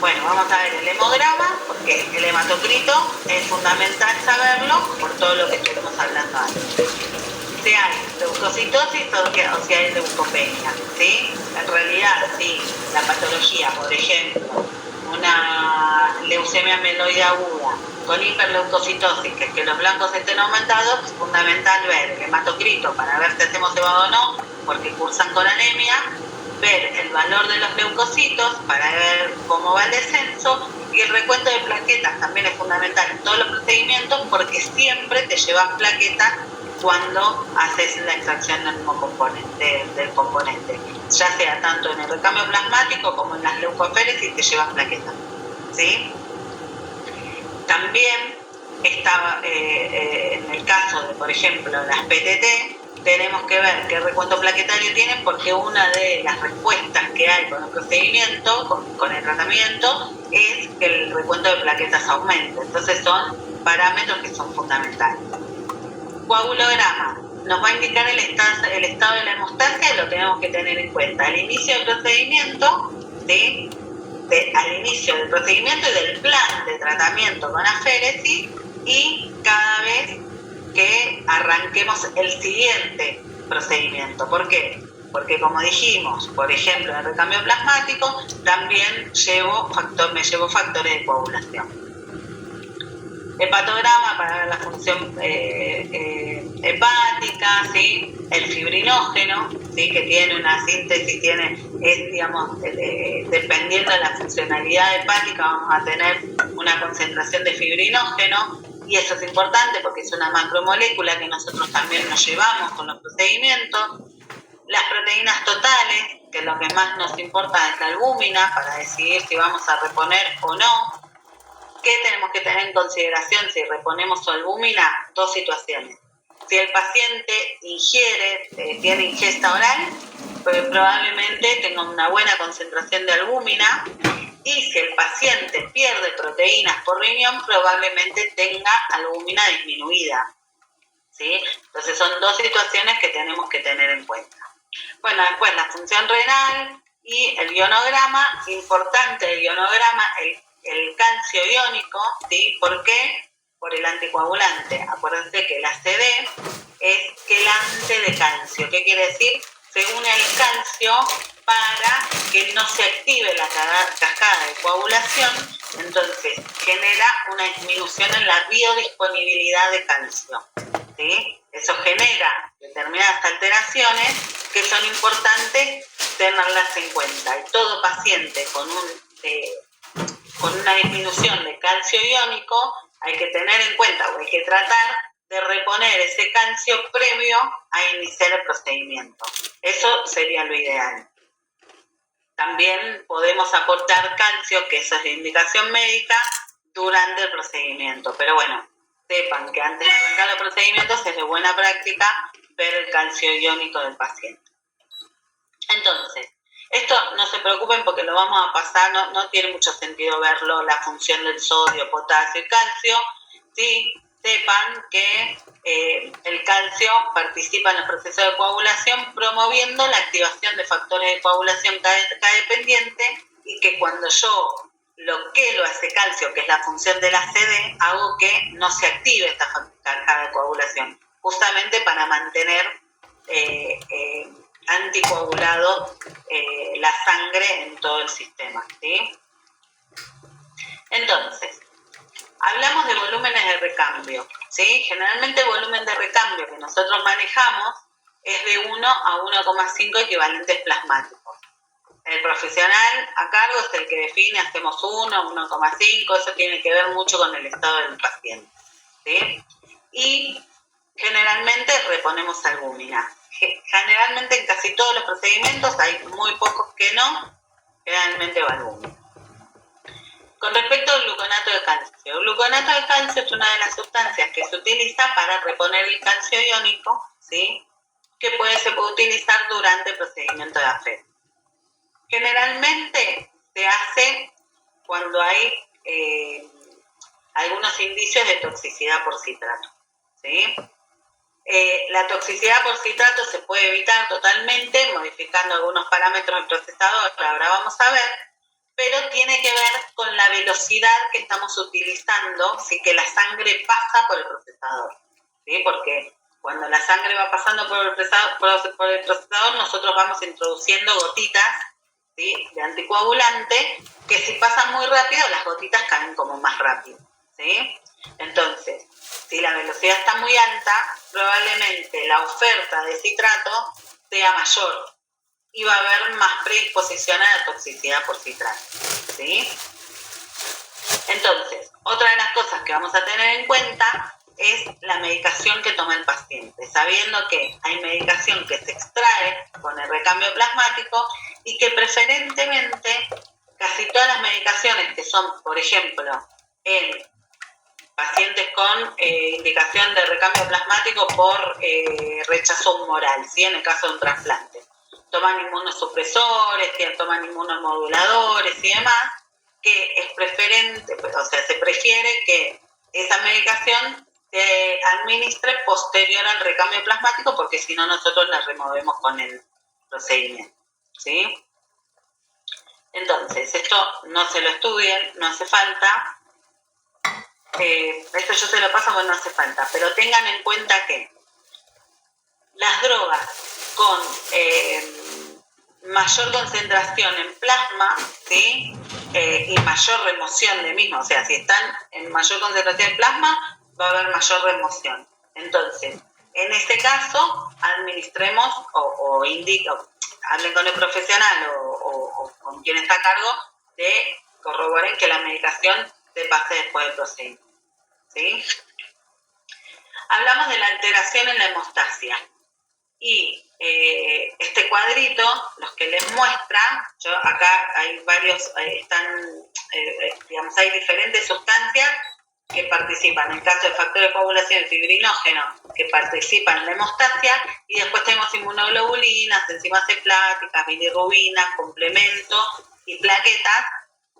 Bueno, vamos a ver el hemograma, porque el hematocrito es fundamental saberlo por todo lo que estuvimos hablando antes. Si hay leucocitosis o si hay leucopenia, ¿sí? En realidad, sí, la patología, por ejemplo, una leucemia mieloide aguda con hiperleucocitosis, que es que los blancos estén aumentados, es fundamental ver el hematocrito para ver si hacemos cebado o no, porque cursan con anemia, ver el valor de los leucocitos para ver cómo va el descenso, y el recuento de plaquetas también es fundamental en todos los procedimientos, porque siempre te llevas plaquetas cuando haces la extracción del componente, ya sea tanto en el recambio plasmático como en las leucoféresis, te llevas plaquetas, ¿sí? También está en el caso de, por ejemplo, las PTT, tenemos que ver qué recuento plaquetario tienen, porque una de las respuestas que hay con el procedimiento, con el tratamiento, es que el recuento de plaquetas aumente. Entonces son parámetros que son fundamentales. Coagulograma nos va a indicar el estado de la hemostasia, y lo tenemos que tener en cuenta al inicio del procedimiento, ¿sí? Al inicio del procedimiento y del plan de tratamiento con aféresis, y cada vez que arranquemos el siguiente procedimiento. ¿Por qué? Porque, como dijimos, por ejemplo, en el recambio plasmático también me llevo factores de coagulación. Hepatograma para ver la función hepática, ¿sí? El fibrinógeno, ¿sí? Que tiene una síntesis, dependiendo de la funcionalidad hepática, vamos a tener una concentración de fibrinógeno, y eso es importante porque es una macromolécula que nosotros también nos llevamos con los procedimientos. Las proteínas totales, que lo que más nos importa es la albúmina, para decidir si vamos a reponer o no. ¿Qué tenemos que tener en consideración si reponemos su albúmina? Dos situaciones. Si el paciente tiene ingesta oral, pues probablemente tenga una buena concentración de albúmina, y si el paciente pierde proteínas por riñón, probablemente tenga albúmina disminuida, ¿sí? Entonces son dos situaciones que tenemos que tener en cuenta. Bueno, después la función renal y el ionograma. Importante el ionograma, el calcio iónico, ¿sí? ¿Por qué? Por el anticoagulante. Acuérdense que la CD es quelante de calcio. ¿Qué quiere decir? Se une al calcio para que no se active la cascada de coagulación, entonces genera una disminución en la biodisponibilidad de calcio, ¿sí? Eso genera determinadas alteraciones que son importantes tenerlas en cuenta. Y todo paciente con una disminución de calcio iónico hay que tener en cuenta o hay que tratar de reponer ese calcio previo a iniciar el procedimiento. Eso sería lo ideal. También podemos aportar calcio, que eso es de indicación médica, durante el procedimiento. Pero bueno, sepan que antes de arrancar los procedimientos es de buena práctica ver el calcio iónico del paciente. Entonces, esto no se preocupen porque lo vamos a pasar, no tiene mucho sentido verlo, la función del sodio, potasio y calcio. Sí, sepan que el calcio participa en el proceso de coagulación promoviendo la activación de factores de coagulación K-dependiente y que cuando yo bloqueo ese calcio, que es la función de la CD, hago que no se active esta cascada de coagulación, justamente para mantener anticoagulado la sangre en todo el sistema, ¿sí? Entonces, hablamos de volúmenes de recambio, ¿sí? Generalmente el volumen de recambio que nosotros manejamos es de 1 a 1,5 equivalentes plasmáticos. El profesional a cargo es el que define, hacemos 1, 1,5, eso tiene que ver mucho con el estado del paciente, ¿sí? Y generalmente reponemos albúmina. Generalmente en casi todos los procedimientos, hay muy pocos que no, generalmente va albúmina. Con respecto al gluconato de calcio, el gluconato de calcio es una de las sustancias que se utiliza para reponer el calcio iónico, ¿sí? Que se puede utilizar durante el procedimiento de AFED. Generalmente se hace cuando hay algunos indicios de toxicidad por citrato, ¿sí? La toxicidad por citrato se puede evitar totalmente modificando algunos parámetros del procesador, que ahora vamos a ver, pero tiene que ver con la velocidad que estamos utilizando, ¿sí? Que la sangre pasa por el procesador, ¿sí? Porque cuando la sangre va pasando por el procesador, nosotros vamos introduciendo gotitas, ¿sí? De anticoagulante, que si pasan muy rápido, las gotitas caen como más rápido, ¿sí? Entonces, si la velocidad está muy alta, probablemente la oferta de citrato sea mayor y va a haber más predisposición a la toxicidad por citrato, ¿sí? Entonces, otra de las cosas que vamos a tener en cuenta es la medicación que toma el paciente, sabiendo que hay medicación que se extrae con el recambio plasmático y que preferentemente casi todas las medicaciones que son, por ejemplo, en pacientes con indicación de recambio plasmático por rechazo humoral, ¿sí? En el caso de un trasplante. Toman inmunosupresores, toman inmunomoduladores y demás, que es preferente, o sea, se prefiere que esa medicación se administre posterior al recambio plasmático porque si no nosotros la removemos con el procedimiento, ¿sí? Entonces, esto no se lo estudien, no hace falta. Esto yo se lo paso porque no hace falta, pero tengan en cuenta que las drogas con mayor concentración en plasma, ¿sí? Y mayor remoción de mismo, o sea, si están en mayor concentración en plasma, va a haber mayor remoción. Entonces, en este caso, administremos o hablen con el profesional o con quien está a cargo de corroboren que la medicación se pase después del procedimiento, ¿sí? Hablamos de la alteración en la hemostasia. Y este cuadrito, los que les muestra, acá hay varios, digamos, hay diferentes sustancias que participan, en el caso de factores de coagulación, el fibrinógeno, que participan en la hemostasia, y después tenemos inmunoglobulinas, enzimas hepáticas, bilirrubinas, complementos y plaquetas,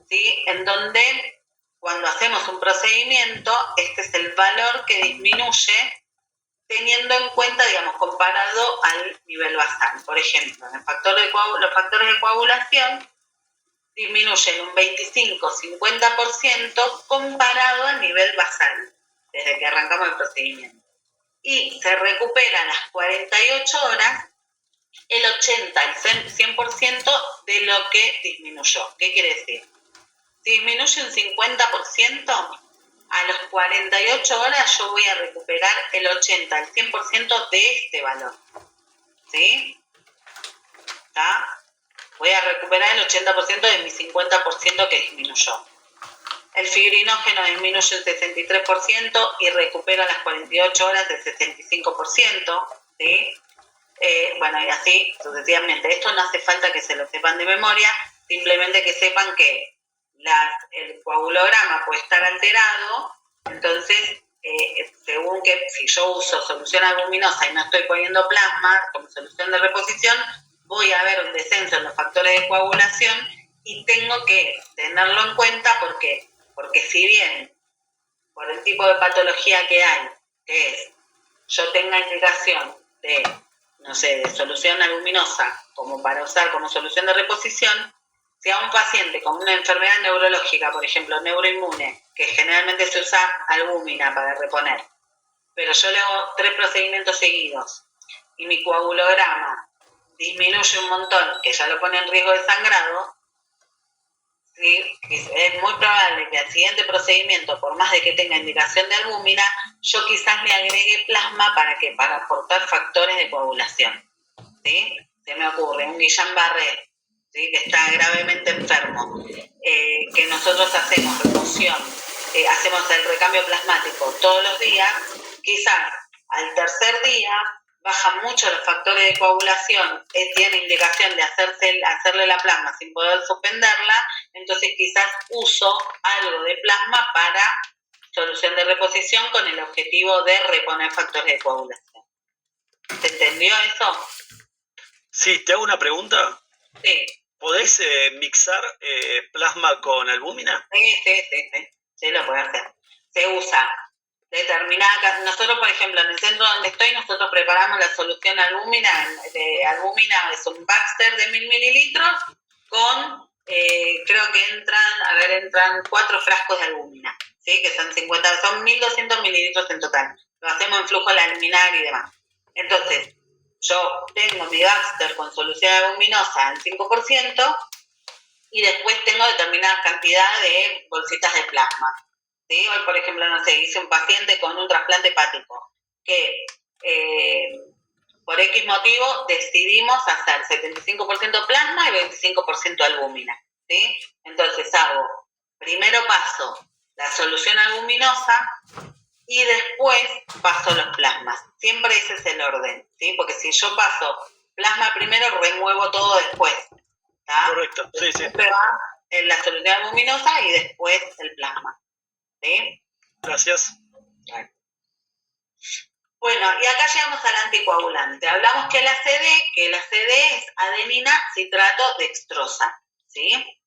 ¿sí? En donde cuando hacemos un procedimiento, este es el valor que disminuye teniendo en cuenta, digamos, comparado al nivel basal. Por ejemplo, en los factores de coagulación disminuyen un 25-50% comparado al nivel basal, desde que arrancamos el procedimiento. Y se recupera a las 48 horas el 80, el 100% de lo que disminuyó. ¿Qué quiere decir? Si disminuye un 50%, a los 48 horas yo voy a recuperar el 80, el 100% de este valor. ¿Sí? ¿Está? Voy a recuperar el 80% de mi 50% que disminuyó. El fibrinógeno disminuye un 63% y recupera a las 48 horas el 65%. ¿Sí? Bueno, y así sucesivamente. Esto no hace falta que se lo sepan de memoria, simplemente que sepan que el coagulograma puede estar alterado, entonces, según que si yo uso solución albuminosa y no estoy poniendo plasma como solución de reposición, voy a ver un descenso en los factores de coagulación y tengo que tenerlo en cuenta porque si bien por el tipo de patología que hay, que es yo tenga indicación de, no sé, de solución albuminosa como para usar como solución de reposición, si a un paciente con una enfermedad neurológica, por ejemplo, neuroinmune, que generalmente se usa albúmina para reponer, pero yo le hago 3 procedimientos seguidos y mi coagulograma disminuye un montón, que ya lo pone en riesgo de sangrado, ¿sí? Es muy probable que al siguiente procedimiento, por más de que tenga indicación de albúmina, yo quizás le agregue plasma para aportar factores de coagulación. ¿Sí? Se me ocurre un Guillain-Barré, ¿sí? Que está gravemente enfermo, que nosotros hacemos remoción, hacemos el recambio plasmático todos los días, quizás al tercer día bajan mucho los factores de coagulación, tiene indicación de hacerle la plasma sin poder suspenderla, entonces quizás uso algo de plasma para solución de reposición con el objetivo de reponer factores de coagulación. ¿Se entendió eso? Sí, te hago una pregunta. Sí. ¿Podés mixar plasma con albúmina? Sí, lo puede hacer. Se usa determinada. Nosotros, por ejemplo, en el centro donde estoy, nosotros preparamos la solución albúmina. Albúmina es un Baxter de 1000 mililitros con, creo que entran 4 frascos de albúmina, ¿sí? Que son 1200 mililitros en total. Lo hacemos en flujo laminar y demás. Entonces, yo tengo mi Baxter con solución albuminosa al 5% y después tengo determinada cantidad de bolsitas de plasma. ¿Sí? Hoy, por ejemplo, no sé, hice un paciente con un trasplante hepático que por X motivo decidimos hacer 75% plasma y 25% albúmina. ¿Sí? Entonces primero paso la solución albuminosa y después paso los plasmas. Siempre ese es el orden, ¿sí? Porque si yo paso plasma primero, remuevo todo después. ¿Tá? Correcto, sí. Siempre va en la solución albuminosa y después el plasma. ¿Sí? Gracias. Bueno, y acá llegamos al anticoagulante. Hablamos que el ACD es adenina citrato dextrosa, ¿sí?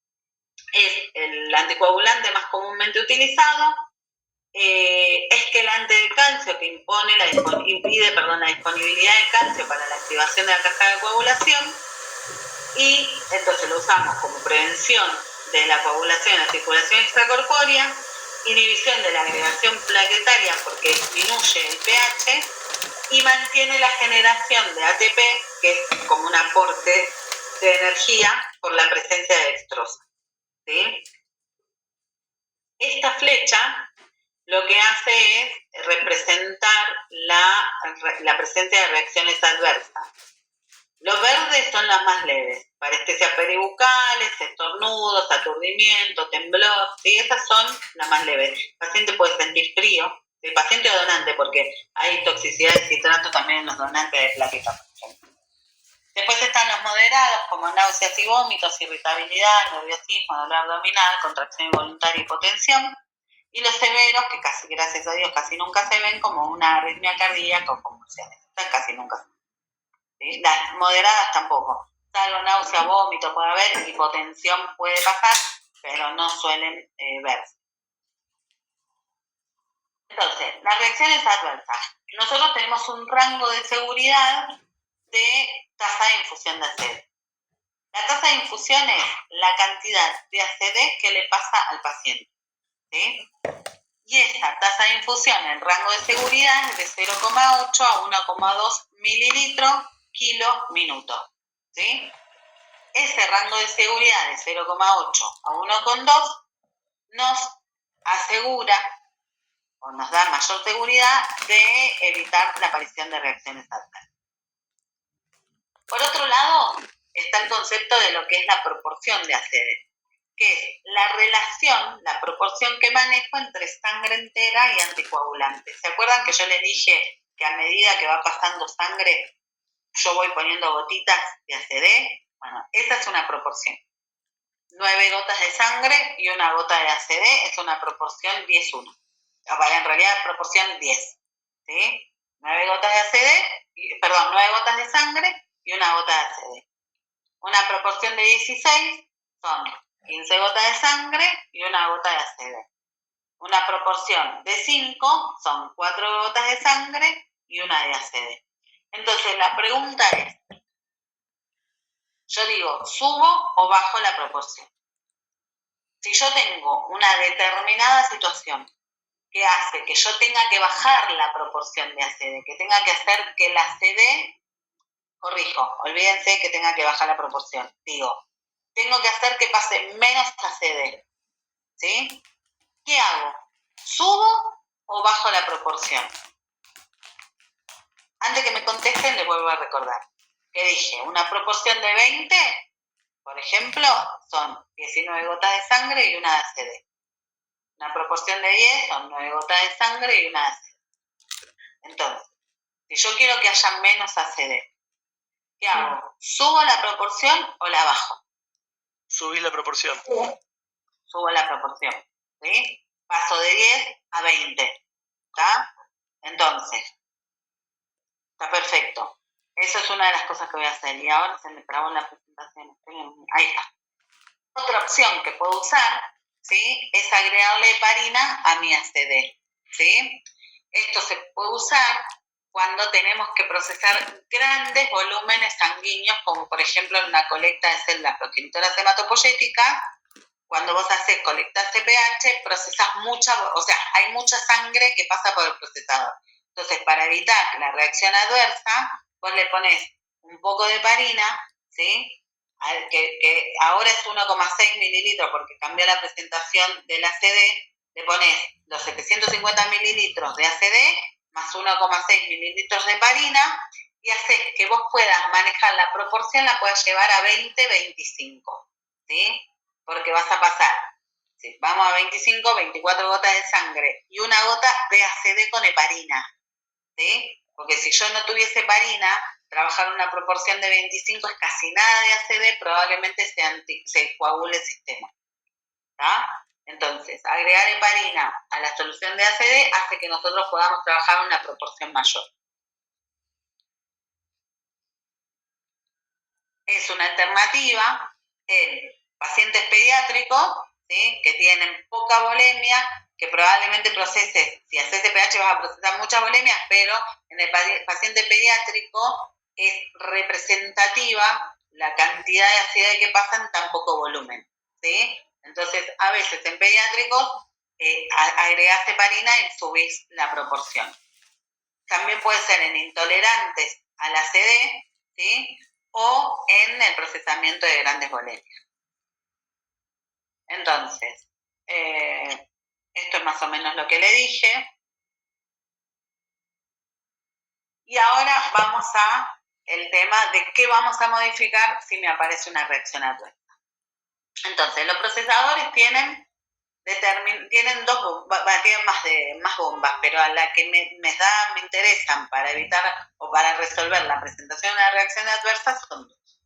Es el anticoagulante más comúnmente utilizado. Es quelante de calcio que impide la disponibilidad de calcio para la activación de la cascada de coagulación, y entonces lo usamos como prevención de la coagulación en la circulación extracorpórea, inhibición de la agregación plaquetaria porque disminuye el pH y mantiene la generación de ATP, que es como un aporte de energía por la presencia de dextrosa, ¿sí? Esta flecha lo que hace es representar la presencia de reacciones adversas. Los verdes son las más leves, parestesias peribucales, estornudos, aturdimiento, temblor, ¿sí? Esas son las más leves. El paciente puede sentir frío, el paciente o donante, porque hay toxicidad de citrato también en los donantes de plaquetas, por ejemplo. Después están los moderados, como náuseas y vómitos, irritabilidad, nerviosismo, dolor abdominal, contracción involuntaria y hipotensión. Y los severos, que casi, gracias a Dios, casi nunca se ven, como una arritmia cardíaca o convulsiones. Estas casi nunca se ven. ¿Sí? Las moderadas tampoco. Salvo náusea, vómito puede haber, hipotensión puede pasar, pero no suelen verse. Entonces, las reacciones adversas. Nosotros tenemos un rango de seguridad de tasa de infusión de ACD. La tasa de infusión es la cantidad de ACD que le pasa al paciente, ¿sí? Y esta tasa de infusión, el rango de seguridad es de 0,8 a 1,2 mililitros kilo minuto. ¿sí? Ese rango de seguridad de 0,8 a 1,2 nos asegura o nos da mayor seguridad de evitar la aparición de reacciones adversas. Por otro lado, está el concepto de lo que es la proporción de ACD, que es la relación, la proporción que manejo entre sangre entera y anticoagulante. ¿Se acuerdan que yo les dije que a medida que va pasando sangre, yo voy poniendo gotitas de ACD? Bueno, esa es una proporción. 9 gotas de sangre y una gota de ACD es una proporción 10-1. En realidad es proporción 10. ¿Sí? 9 gotas de ACD, 9 gotas de sangre y una gota de ACD. Una proporción de 16 son 15 gotas de sangre y una gota de ACD. Una proporción de 5 son 4 gotas de sangre y una de ACD. Entonces la pregunta es, yo digo, ¿subo o bajo la proporción? Si yo tengo una determinada situación que hace que yo tenga que bajar la proporción de ACD, que tenga que hacer que el ACD, corrijo, olvídense que tenga que bajar la proporción, digo, tengo que hacer que pase menos ACD, ¿sí? ¿Qué hago? ¿Subo o bajo la proporción? Antes que me contesten, les vuelvo a recordar que dije, una proporción de 20, por ejemplo, son 19 gotas de sangre y una de ACD. Una proporción de 10 son 9 gotas de sangre y una de ACD. Entonces, si yo quiero que haya menos ACD, ¿qué hago? ¿Subo la proporción o la bajo? Subí la proporción. Subo la proporción, ¿sí? Paso de 10 a 20, ¿está? Entonces, está perfecto. Esa es una de las cosas que voy a hacer. Y ahora se me trabó la presentación. Ahí está. Otra opción que puedo usar, ¿sí? Es agregarle heparina a mi ACD, ¿sí? Esto se puede usar cuando tenemos que procesar grandes volúmenes sanguíneos, como por ejemplo en una colecta de células progenitoras hematopoyéticas. Cuando vos haces colecta CPH, procesas hay mucha sangre que pasa por el procesador. Entonces, para evitar la reacción adversa, vos le pones un poco de heparina, ¿sí? Que ahora es 1,6 mililitros porque cambió la presentación del ACD, le pones los 750 mililitros de ACD más 1,6 mililitros de heparina y haces que vos puedas manejar la proporción, la puedas llevar a 20-25, ¿sí? Porque vas a pasar, ¿sí? Vamos a 25, 24 gotas de sangre y una gota de ACD con heparina, ¿sí? Porque si yo no tuviese heparina, trabajar una proporción de 25 es casi nada de ACD, probablemente se coagule el sistema, ¿tá? Entonces, agregar heparina a la solución de ACD hace que nosotros podamos trabajar una proporción mayor. Es una alternativa en pacientes pediátricos, ¿sí? Que tienen poca volemia, que probablemente proceses, si haces CPH vas a procesar muchas volemias, pero en el paciente pediátrico es representativa la cantidad de acidez que pasa en tan poco volumen, ¿sí? Entonces, a veces en pediátricos agregás heparina y subís la proporción. También puede ser en intolerantes al ACD, ¿sí? O en el procesamiento de grandes volemias. Entonces, esto es más o menos lo que le dije. Y ahora vamos a el tema de qué vamos a modificar si me aparece una reacción adversa. Entonces, los procesadores tienen dos bombas, tienen más bombas, pero a la que me interesan para evitar o para resolver la presentación de una reacción adversa son dos.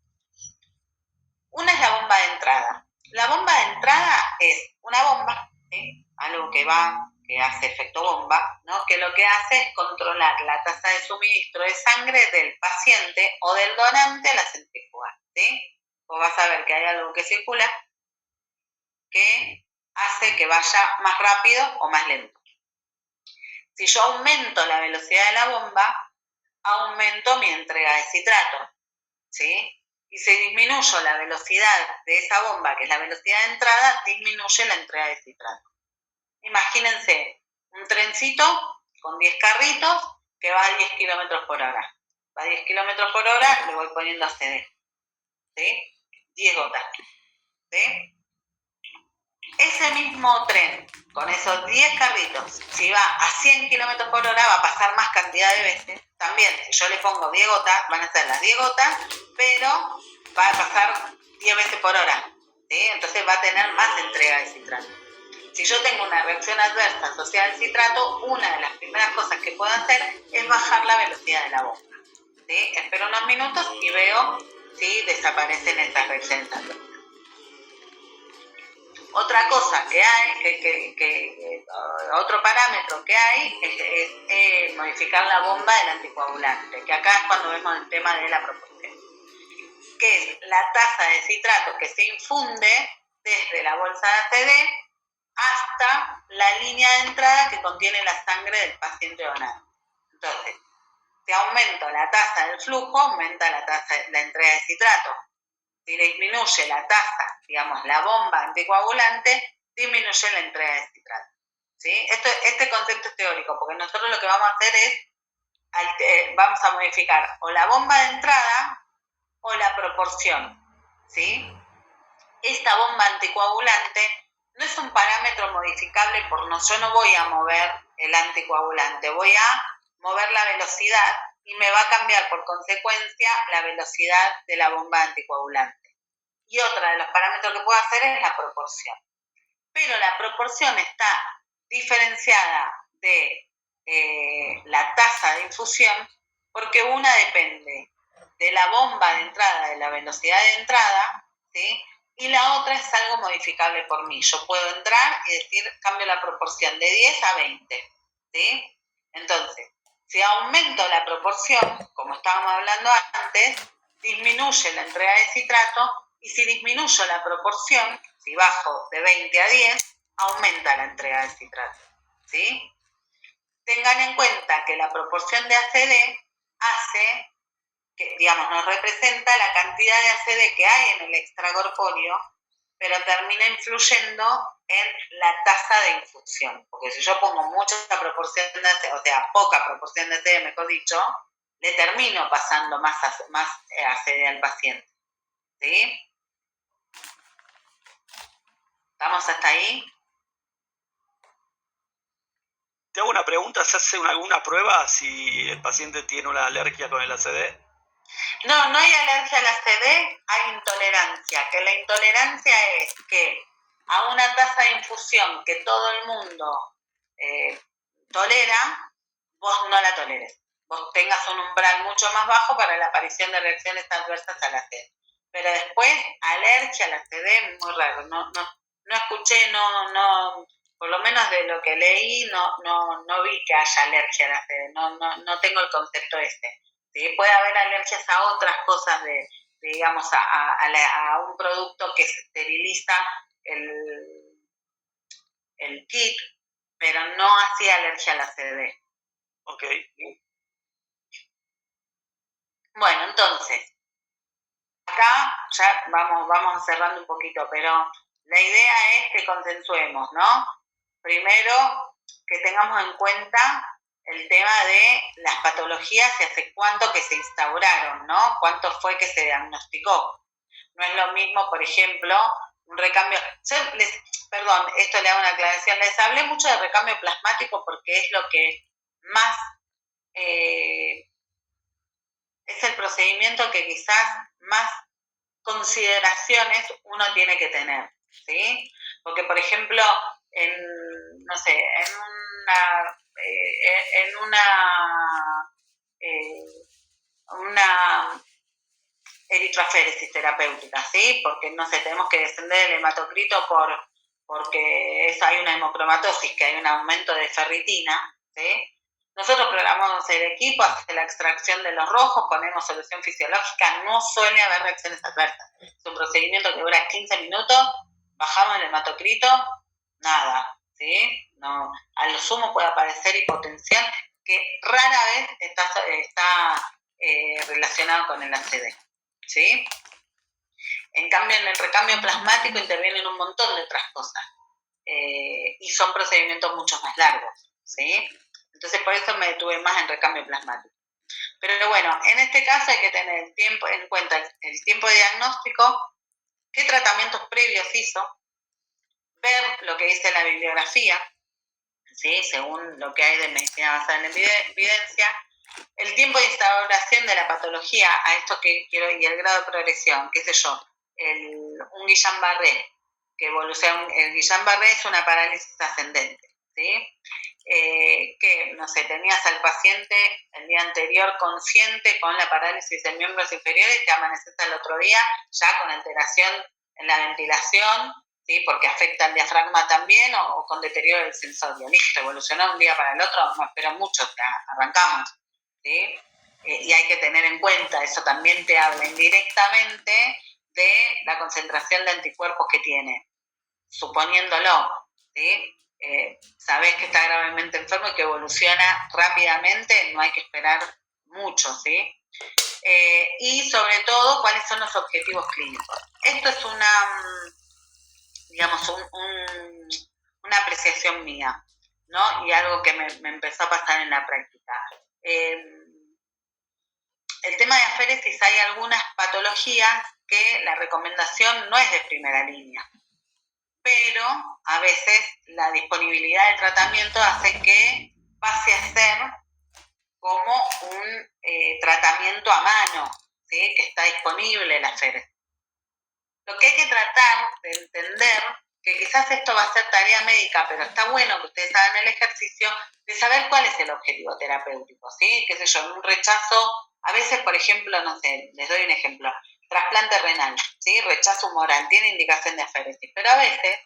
Una es la bomba de entrada. La bomba de entrada es una bomba, ¿sí? Algo que hace efecto bomba, ¿no? Que lo que hace es controlar la tasa de suministro de sangre del paciente o del donante a la centrífuga, ¿sí? Vos vas a ver que hay algo que circula que hace que vaya más rápido o más lento. Si yo aumento la velocidad de la bomba, aumento mi entrega de citrato, ¿sí? Y si disminuyo la velocidad de esa bomba, que es la velocidad de entrada, disminuye la entrega de citrato. Imagínense un trencito con 10 carritos que va a 10 kilómetros por hora. Va a 10 kilómetros por hora, le voy poniendo ACD. ¿sí? 10 gotas, ¿sí? Ese mismo tren, con esos 10 carritos, si va a 100 kilómetros por hora, va a pasar más cantidad de veces. También, si yo le pongo 10 gotas, van a ser las 10 gotas, pero va a pasar 10 veces por hora, ¿sí? Entonces va a tener más entrega de citrato. Si yo tengo una reacción adversa asociada al citrato, una de las primeras cosas que puedo hacer es bajar la velocidad de la bomba, ¿sí? Espero unos minutos y veo si desaparecen estas reacciones adversas. Otra cosa que hay, otro parámetro que hay es modificar la bomba del anticoagulante, que acá es cuando vemos el tema de la proporción, que es la tasa de citrato que se infunde desde la bolsa de ACD hasta la línea de entrada que contiene la sangre del paciente donante. Entonces, si aumento la tasa del flujo, aumenta la entrega de citrato. Si disminuye la tasa, digamos, la bomba anticoagulante, disminuye la entrega de citrato, ¿sí? Este concepto es teórico, porque nosotros lo que vamos a hacer es, vamos a modificar o la bomba de entrada o la proporción, ¿sí? Esta bomba anticoagulante no es un parámetro modificable yo no voy a mover el anticoagulante, voy a mover la velocidad y me va a cambiar por consecuencia la velocidad de la bomba anticoagulante. Y otra de los parámetros que puedo hacer es la proporción. Pero la proporción está diferenciada de la tasa de infusión porque una depende de la bomba de entrada, de la velocidad de entrada, ¿sí? Y la otra es algo modificable por mí. Yo puedo entrar y decir, cambio la proporción de 10 a 20, ¿sí? Entonces, si aumento la proporción, como estábamos hablando antes, disminuye la entrega de citrato, y si disminuyo la proporción, si bajo de 20 a 10, aumenta la entrega de citrato, ¿sí? Tengan en cuenta que la proporción de ACD hace que, digamos, nos representa la cantidad de ACD que hay en el extracorpóreo, pero termina influyendo en la tasa de infusión. Porque si yo pongo mucha proporción de ACD, o sea, poca proporción de ACD, mejor dicho, le termino pasando más ACD al paciente, ¿sí? ¿Estamos hasta ahí? Te hago una pregunta, ¿se hace alguna prueba si el paciente tiene una alergia con el ACD? No hay alergia al ACD, hay intolerancia, que la intolerancia es que a una tasa de infusión que todo el mundo tolera, vos no la toleres. Vos tengas un umbral mucho más bajo para la aparición de reacciones adversas al ACD. Pero después, alergia al ACD, muy raro. No escuché, por lo menos de lo que leí, no vi que haya alergia al ACD. No tengo el concepto este. ¿Sí? Puede haber alergias a otras cosas digamos, a un producto que se esteriliza el kit, pero no hacía alergia al ACD. Ok. Bueno, entonces, acá ya vamos cerrando un poquito, pero la idea es que consensuemos, ¿no? Primero, que tengamos en cuenta el tema de las patologías y hace cuánto que se instauraron, ¿no? Cuánto fue que se diagnosticó. No es lo mismo, por ejemplo, un recambio... esto le hago una aclaración. Les hablé mucho de recambio plasmático porque es lo que más... es el procedimiento que quizás más consideraciones uno tiene que tener, ¿sí? Porque, por ejemplo, en una eritroaféresis terapéutica, ¿sí? Porque, no sé, tenemos que descender el hematocrito porque hay una hemocromatosis, que hay un aumento de ferritina, ¿sí? Nosotros programamos el equipo, hace la extracción de los rojos, ponemos solución fisiológica, no suele haber reacciones adversas. Es un procedimiento que dura 15 minutos, bajamos el hematocrito, nada, ¿sí? No, a lo sumo puede aparecer hipotensión, que rara vez está relacionado con el ACD, ¿sí? En cambio, en el recambio plasmático intervienen un montón de otras cosas y son procedimientos mucho más largos, ¿sí? Entonces, por eso me detuve más en recambio plasmático. Pero bueno, en este caso hay que tener en cuenta el tiempo de diagnóstico, qué tratamientos previos hizo, ver lo que dice la bibliografía, ¿sí? Según lo que hay de medicina basada en evidencia, el tiempo de instauración de la patología a esto que quiero y el grado de progresión, qué sé yo, un Guillain-Barré, que evoluciona, el Guillain-Barré es una parálisis ascendente, ¿sí? Que, no sé, tenías al paciente el día anterior consciente con la parálisis de miembros inferiores y te amaneces al otro día ya con alteración en la ventilación, ¿sí? Porque afecta al diafragma también o con deterioro del sensorio. Listo, evolucionó de un día para el otro, no espero mucho, arrancamos, ¿sí? Y hay que tener en cuenta, eso también te habla indirectamente de la concentración de anticuerpos que tiene, suponiéndolo, ¿sí? Sabés que está gravemente enfermo y que evoluciona rápidamente, no hay que esperar mucho, ¿sí? Y sobre todo, ¿cuáles son los objetivos clínicos? Esto es digamos, una apreciación mía, ¿no? Y algo que me empezó a pasar en la práctica. El tema de aféresis, hay algunas patologías que la recomendación no es de primera línea, pero a veces la disponibilidad del tratamiento hace que pase a ser como un tratamiento a mano, ¿sí? Que está disponible la aféresis. Lo que hay que tratar de entender, que quizás esto va a ser tarea médica, pero está bueno que ustedes hagan el ejercicio de saber cuál es el objetivo terapéutico, ¿sí? Qué sé yo, un rechazo, a veces, por ejemplo, no sé, les doy un ejemplo, trasplante renal, ¿sí? Rechazo humoral, tiene indicación de aféresis, pero a veces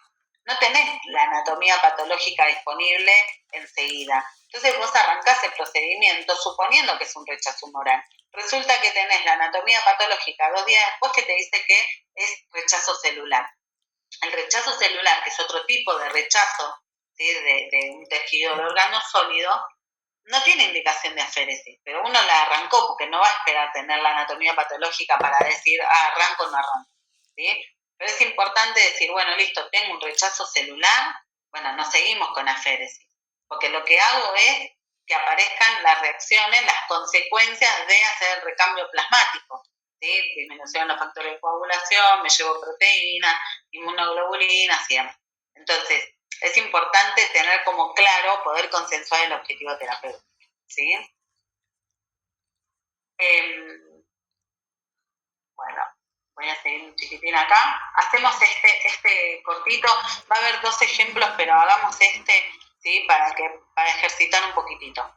no tenés la anatomía patológica disponible enseguida. Entonces vos arrancás el procedimiento suponiendo que es un rechazo humoral. Resulta que tenés la anatomía patológica 2 días después que te dice que es rechazo celular. El rechazo celular, que es otro tipo de rechazo, ¿sí? de un tejido de órgano sólido, no tiene indicación de aféresis, pero uno la arrancó porque no va a esperar tener la anatomía patológica para decir, arranco o no arranco, ¿sí? Pero es importante decir, bueno, listo, tengo un rechazo celular, bueno, no seguimos con aféresis, porque lo que hago es que aparezcan las reacciones, las consecuencias de hacer el recambio plasmático, ¿sí? Disminución de los factores de coagulación, me llevo proteína, inmunoglobulinas y demás. Entonces, es importante tener como claro, poder consensuar el objetivo terapéutico, ¿sí? Bueno, voy a seguir un chiquitín acá. Hacemos este cortito, va a haber 2 ejemplos, pero hagamos ¿sí? Para ejercitar un poquitito.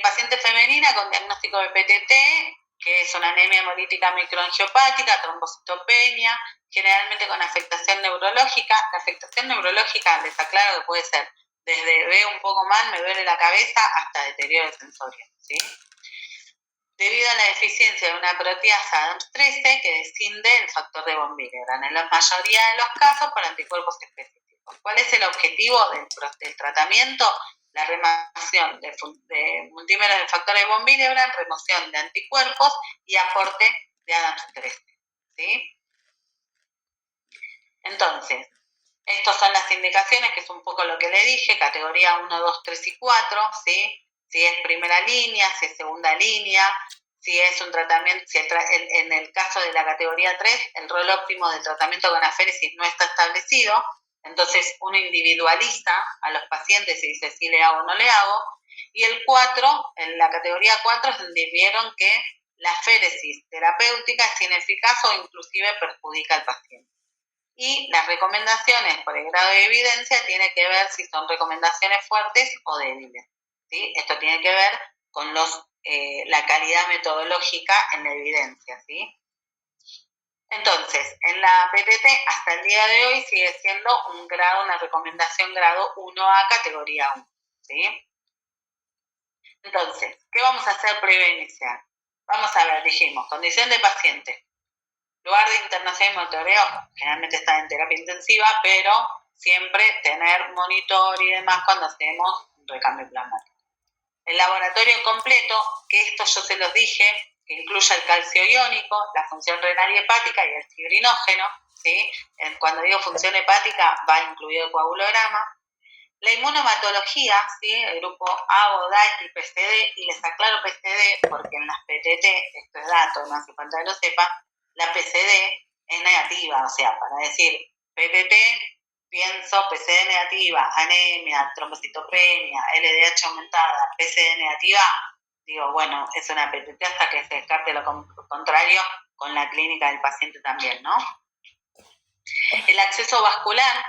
Paciente femenina con diagnóstico de PTT, que es una anemia hemolítica microangiopática, trombocitopenia, generalmente con afectación neurológica. La afectación neurológica, les aclaro que puede ser desde veo un poco mal, me duele la cabeza, hasta deterioro sensorio, ¿sí? Debido a la deficiencia de una proteasa ADAMTS13 que desciende el factor de von Willebrand, en la mayoría de los casos por anticuerpos específicos. ¿Cuál es el objetivo del tratamiento? La remoción de multímeros del factor de von Willebrand, remoción de anticuerpos y aporte de ADAMTS13, ¿sí? Entonces, estas son las indicaciones, que es un poco lo que le dije, categoría 1, 2, 3 y 4, ¿sí? Si es primera línea, si es segunda línea, si es un tratamiento, en el caso de la categoría 3, el rol óptimo del tratamiento con aféresis no está establecido, entonces uno individualiza a los pacientes y dice si le hago o no le hago, y el 4, en la categoría 4 es donde vieron que la aféresis terapéutica es ineficaz o inclusive perjudica al paciente. Y las recomendaciones por el grado de evidencia tiene que ver si son recomendaciones fuertes o débiles, ¿sí? Esto tiene que ver con la calidad metodológica en la evidencia, ¿sí? Entonces, en la PTT hasta el día de hoy sigue siendo una recomendación grado 1A, categoría 1, ¿sí? Entonces, ¿qué vamos a hacer previo inicial? Vamos a ver, dijimos, condición de paciente. Lugar de internación y monitoreo, generalmente está en terapia intensiva, pero siempre tener monitor y demás cuando hacemos un recambio plasmático. El laboratorio completo, que esto yo se los dije, que incluye el calcio iónico, la función renal y hepática y el fibrinógeno, ¿sí? Cuando digo función hepática va incluido el coagulograma. La inmunomatología, ¿sí? El grupo ABO, DAI y PCD, y les aclaro PCD porque en las PTT, esto es dato, no hace falta que lo sepan, la PCD es negativa, o sea, para decir PTT, pienso PCD negativa, anemia, trombocitopenia, LDH aumentada, PCD negativa, digo, bueno, es una PTT hasta que se descarte lo contrario con la clínica del paciente también, ¿no? El acceso vascular,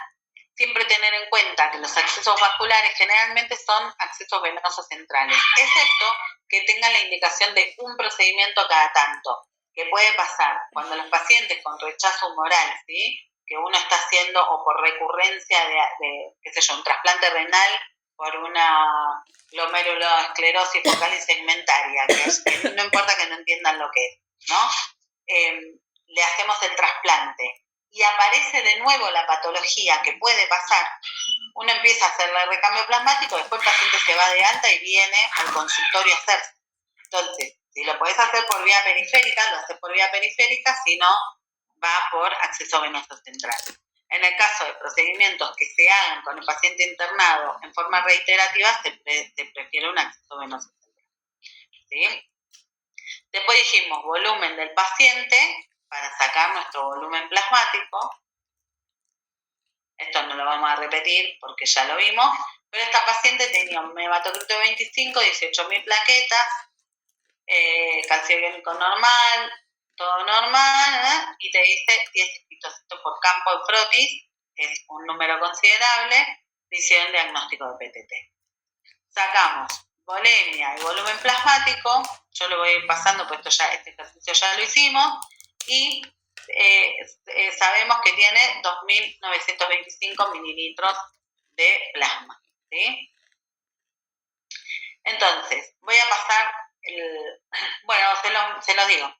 siempre tener en cuenta que los accesos vasculares generalmente son accesos venosos centrales, excepto que tengan la indicación de un procedimiento cada tanto, que puede pasar cuando los pacientes con rechazo humoral, ¿sí? Que uno está haciendo o por recurrencia de qué sé yo, un trasplante renal por una glomerulosclerosis focal y segmentaria, que no importa que no entiendan lo que es, ¿no? Le hacemos el trasplante y aparece de nuevo la patología que puede pasar, uno empieza a hacerle el recambio plasmático, después el paciente se va de alta y viene al consultorio a hacerse. Entonces, si lo podés hacer por vía periférica, lo haces por vía periférica, si no, va por acceso venoso central. En el caso de procedimientos que se hagan con el paciente internado en forma reiterativa, se prefiere un acceso venoso central. ¿Sí? Después dijimos volumen del paciente, para sacar nuestro volumen plasmático. Esto no lo vamos a repetir porque ya lo vimos, pero esta paciente tenía un hematocrito de 25, 18.000 plaquetas, calcio iónico normal, todo normal, y te dice 10 histocitos por campo de Frotis, es un número considerable, hicieron diagnóstico de PTT. Sacamos volemia y volumen plasmático, yo lo voy a ir pasando, pues este ejercicio ya lo hicimos, y sabemos que tiene 2.925 mililitros de plasma, ¿sí? Entonces, voy a pasar, se los digo.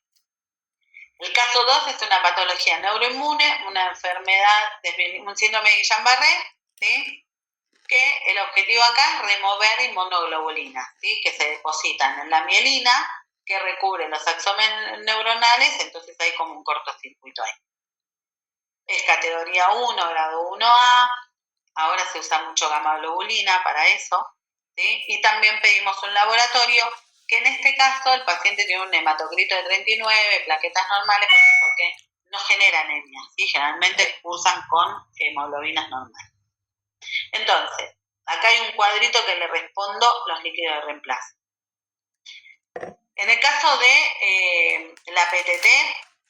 El caso 2 es una patología neuroinmune, una enfermedad, un síndrome de Guillain-Barré, ¿sí? Que el objetivo acá es remover inmunoglobulinas, ¿sí? Que se depositan en la mielina, que recubre los axones neuronales, entonces hay como un cortocircuito ahí. Es categoría 1, grado 1A, ahora se usa mucho gamma-globulina para eso, ¿sí? Y también pedimos un laboratorio, que en este caso el paciente tiene un hematocrito de 39, plaquetas normales, porque no genera anemia, ¿sí? Generalmente cursan con hemoglobinas normales. Entonces, acá hay un cuadrito que le respondo los líquidos de reemplazo. En el caso de la PTT,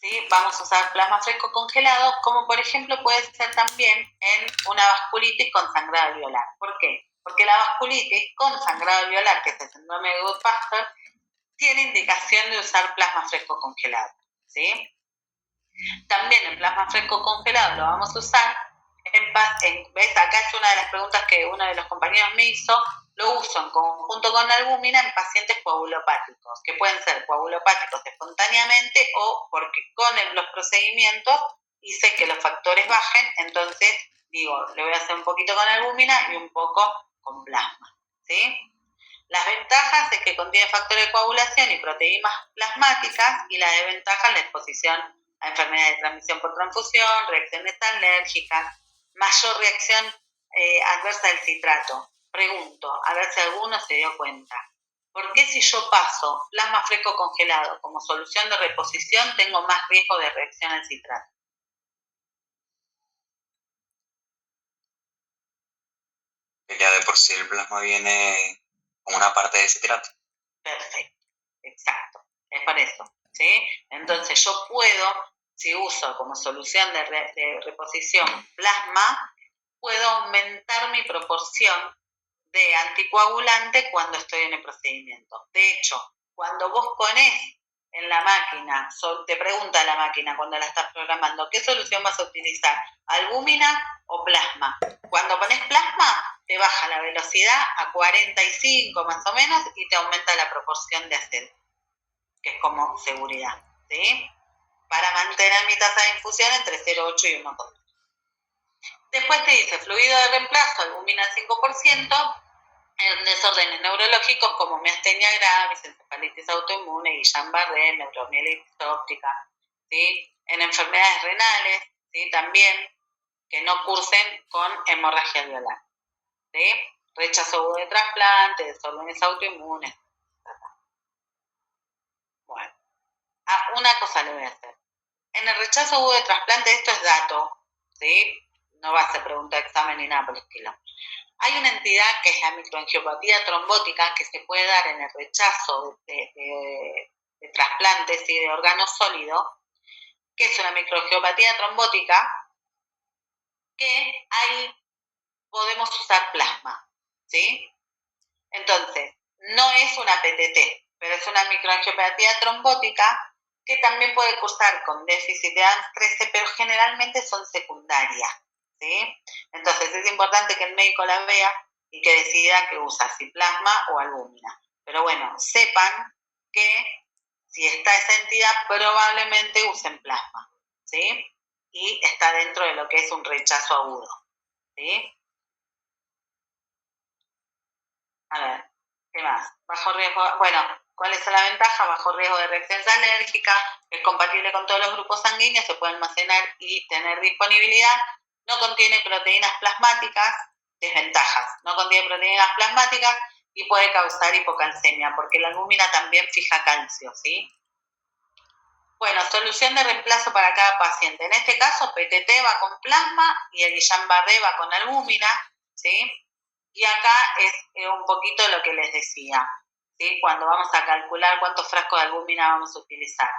¿sí? Vamos a usar plasma fresco congelado, como por ejemplo puede ser también en una vasculitis con sangrado alveolar. ¿Por qué? Porque la vasculitis con sangrado alveolar, que es el síndrome de Goodpastor, tiene indicación de usar plasma fresco congelado, ¿sí? También el plasma fresco congelado lo vamos a usar ¿ves? Acá es una de las preguntas que uno de los compañeros me hizo. Lo uso en conjunto con albúmina en pacientes coagulopáticos, que pueden ser coagulopáticos espontáneamente o porque con los procedimientos hice que los factores bajen, entonces digo, le voy a hacer un poquito con albúmina y un poco con plasma, ¿sí? Las ventajas es que contiene factores de coagulación y proteínas plasmáticas, y la desventaja es la exposición a enfermedades de transmisión por transfusión, reacciones alérgicas, mayor reacción adversa del citrato. Pregunto, a ver si alguno se dio cuenta. ¿Por qué si yo paso plasma fresco congelado como solución de reposición tengo más riesgo de reacción al citrato? Ya de por sí el plasma viene con una parte de citrato. Perfecto, exacto, es por eso, ¿sí? Entonces yo puedo, si uso como solución de reposición plasma, puedo aumentar mi proporción de anticoagulante cuando estoy en el procedimiento. De hecho, cuando vos ponés en la máquina, te pregunta la máquina cuando la estás programando, ¿qué solución vas a utilizar? ¿Albúmina o plasma? Cuando pones plasma, te baja la velocidad a 45 más o menos y te aumenta la proporción de acero, que es como seguridad, ¿sí? Para mantener mi tasa de infusión entre 0,8 y 1,2. Después te dice fluido de reemplazo, albúmina al 5%, en desórdenes neurológicos como miastenia gravis, encefalitis autoinmune, Guillain-Barré, neuromielitis óptica, ¿sí? En enfermedades renales, ¿sí? También que no cursen con hemorragia alveolar. ¿sí? Rechazo agudo de trasplante, desórdenes autoinmunes. Bueno, una cosa le voy a hacer. En el rechazo agudo de trasplante, esto es dato, ¿sí? No va a ser pregunta de examen ni nada por el estilo. Hay una entidad que es la microangiopatía trombótica que se puede dar en el rechazo de trasplantes y de órganos sólidos, que es una microangiopatía trombótica que ahí podemos usar plasma, ¿sí? Entonces, no es una PTT, pero es una microangiopatía trombótica que también puede cursar con déficit de ANS13, pero generalmente son secundarias, ¿sí? Entonces, es importante que el médico la vea y que decida que usa, si plasma o albúmina. Pero bueno, sepan que si está esa entidad, probablemente usen plasma, ¿sí? Y está dentro de lo que es un rechazo agudo, ¿sí? A ver, ¿qué más? Bajo riesgo, bueno, ¿cuál es la ventaja? Bajo riesgo de reacciones alérgicas, es compatible con todos los grupos sanguíneos, se puede almacenar y tener disponibilidad, no contiene proteínas plasmáticas, desventajas, no contiene proteínas plasmáticas y puede causar hipocalcemia, porque la albúmina también fija calcio, ¿sí? Bueno, solución de reemplazo para cada paciente. En este caso, PTT va con plasma y el Guillain-Barré va con albúmina, ¿sí? Y acá es un poquito lo que les decía, ¿sí? Cuando vamos a calcular cuántos frascos de albúmina vamos a utilizar.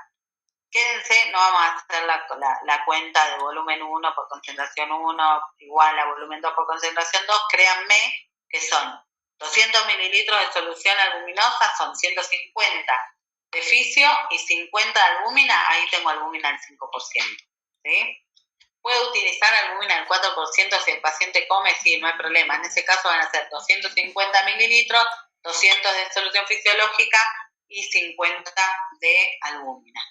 Quédense, no vamos a hacer la cuenta de volumen 1 por concentración 1 igual a volumen 2 por concentración 2. Créanme que son 200 mililitros de solución albuminosa, son 150 de fisio y 50 de albúmina, ahí tengo albúmina al 5%, ¿sí? ¿Puedo utilizar albúmina al 4% si el paciente come? Sí, no hay problema. En ese caso van a ser 250 mililitros, 200 de solución fisiológica y 50 de albúmina.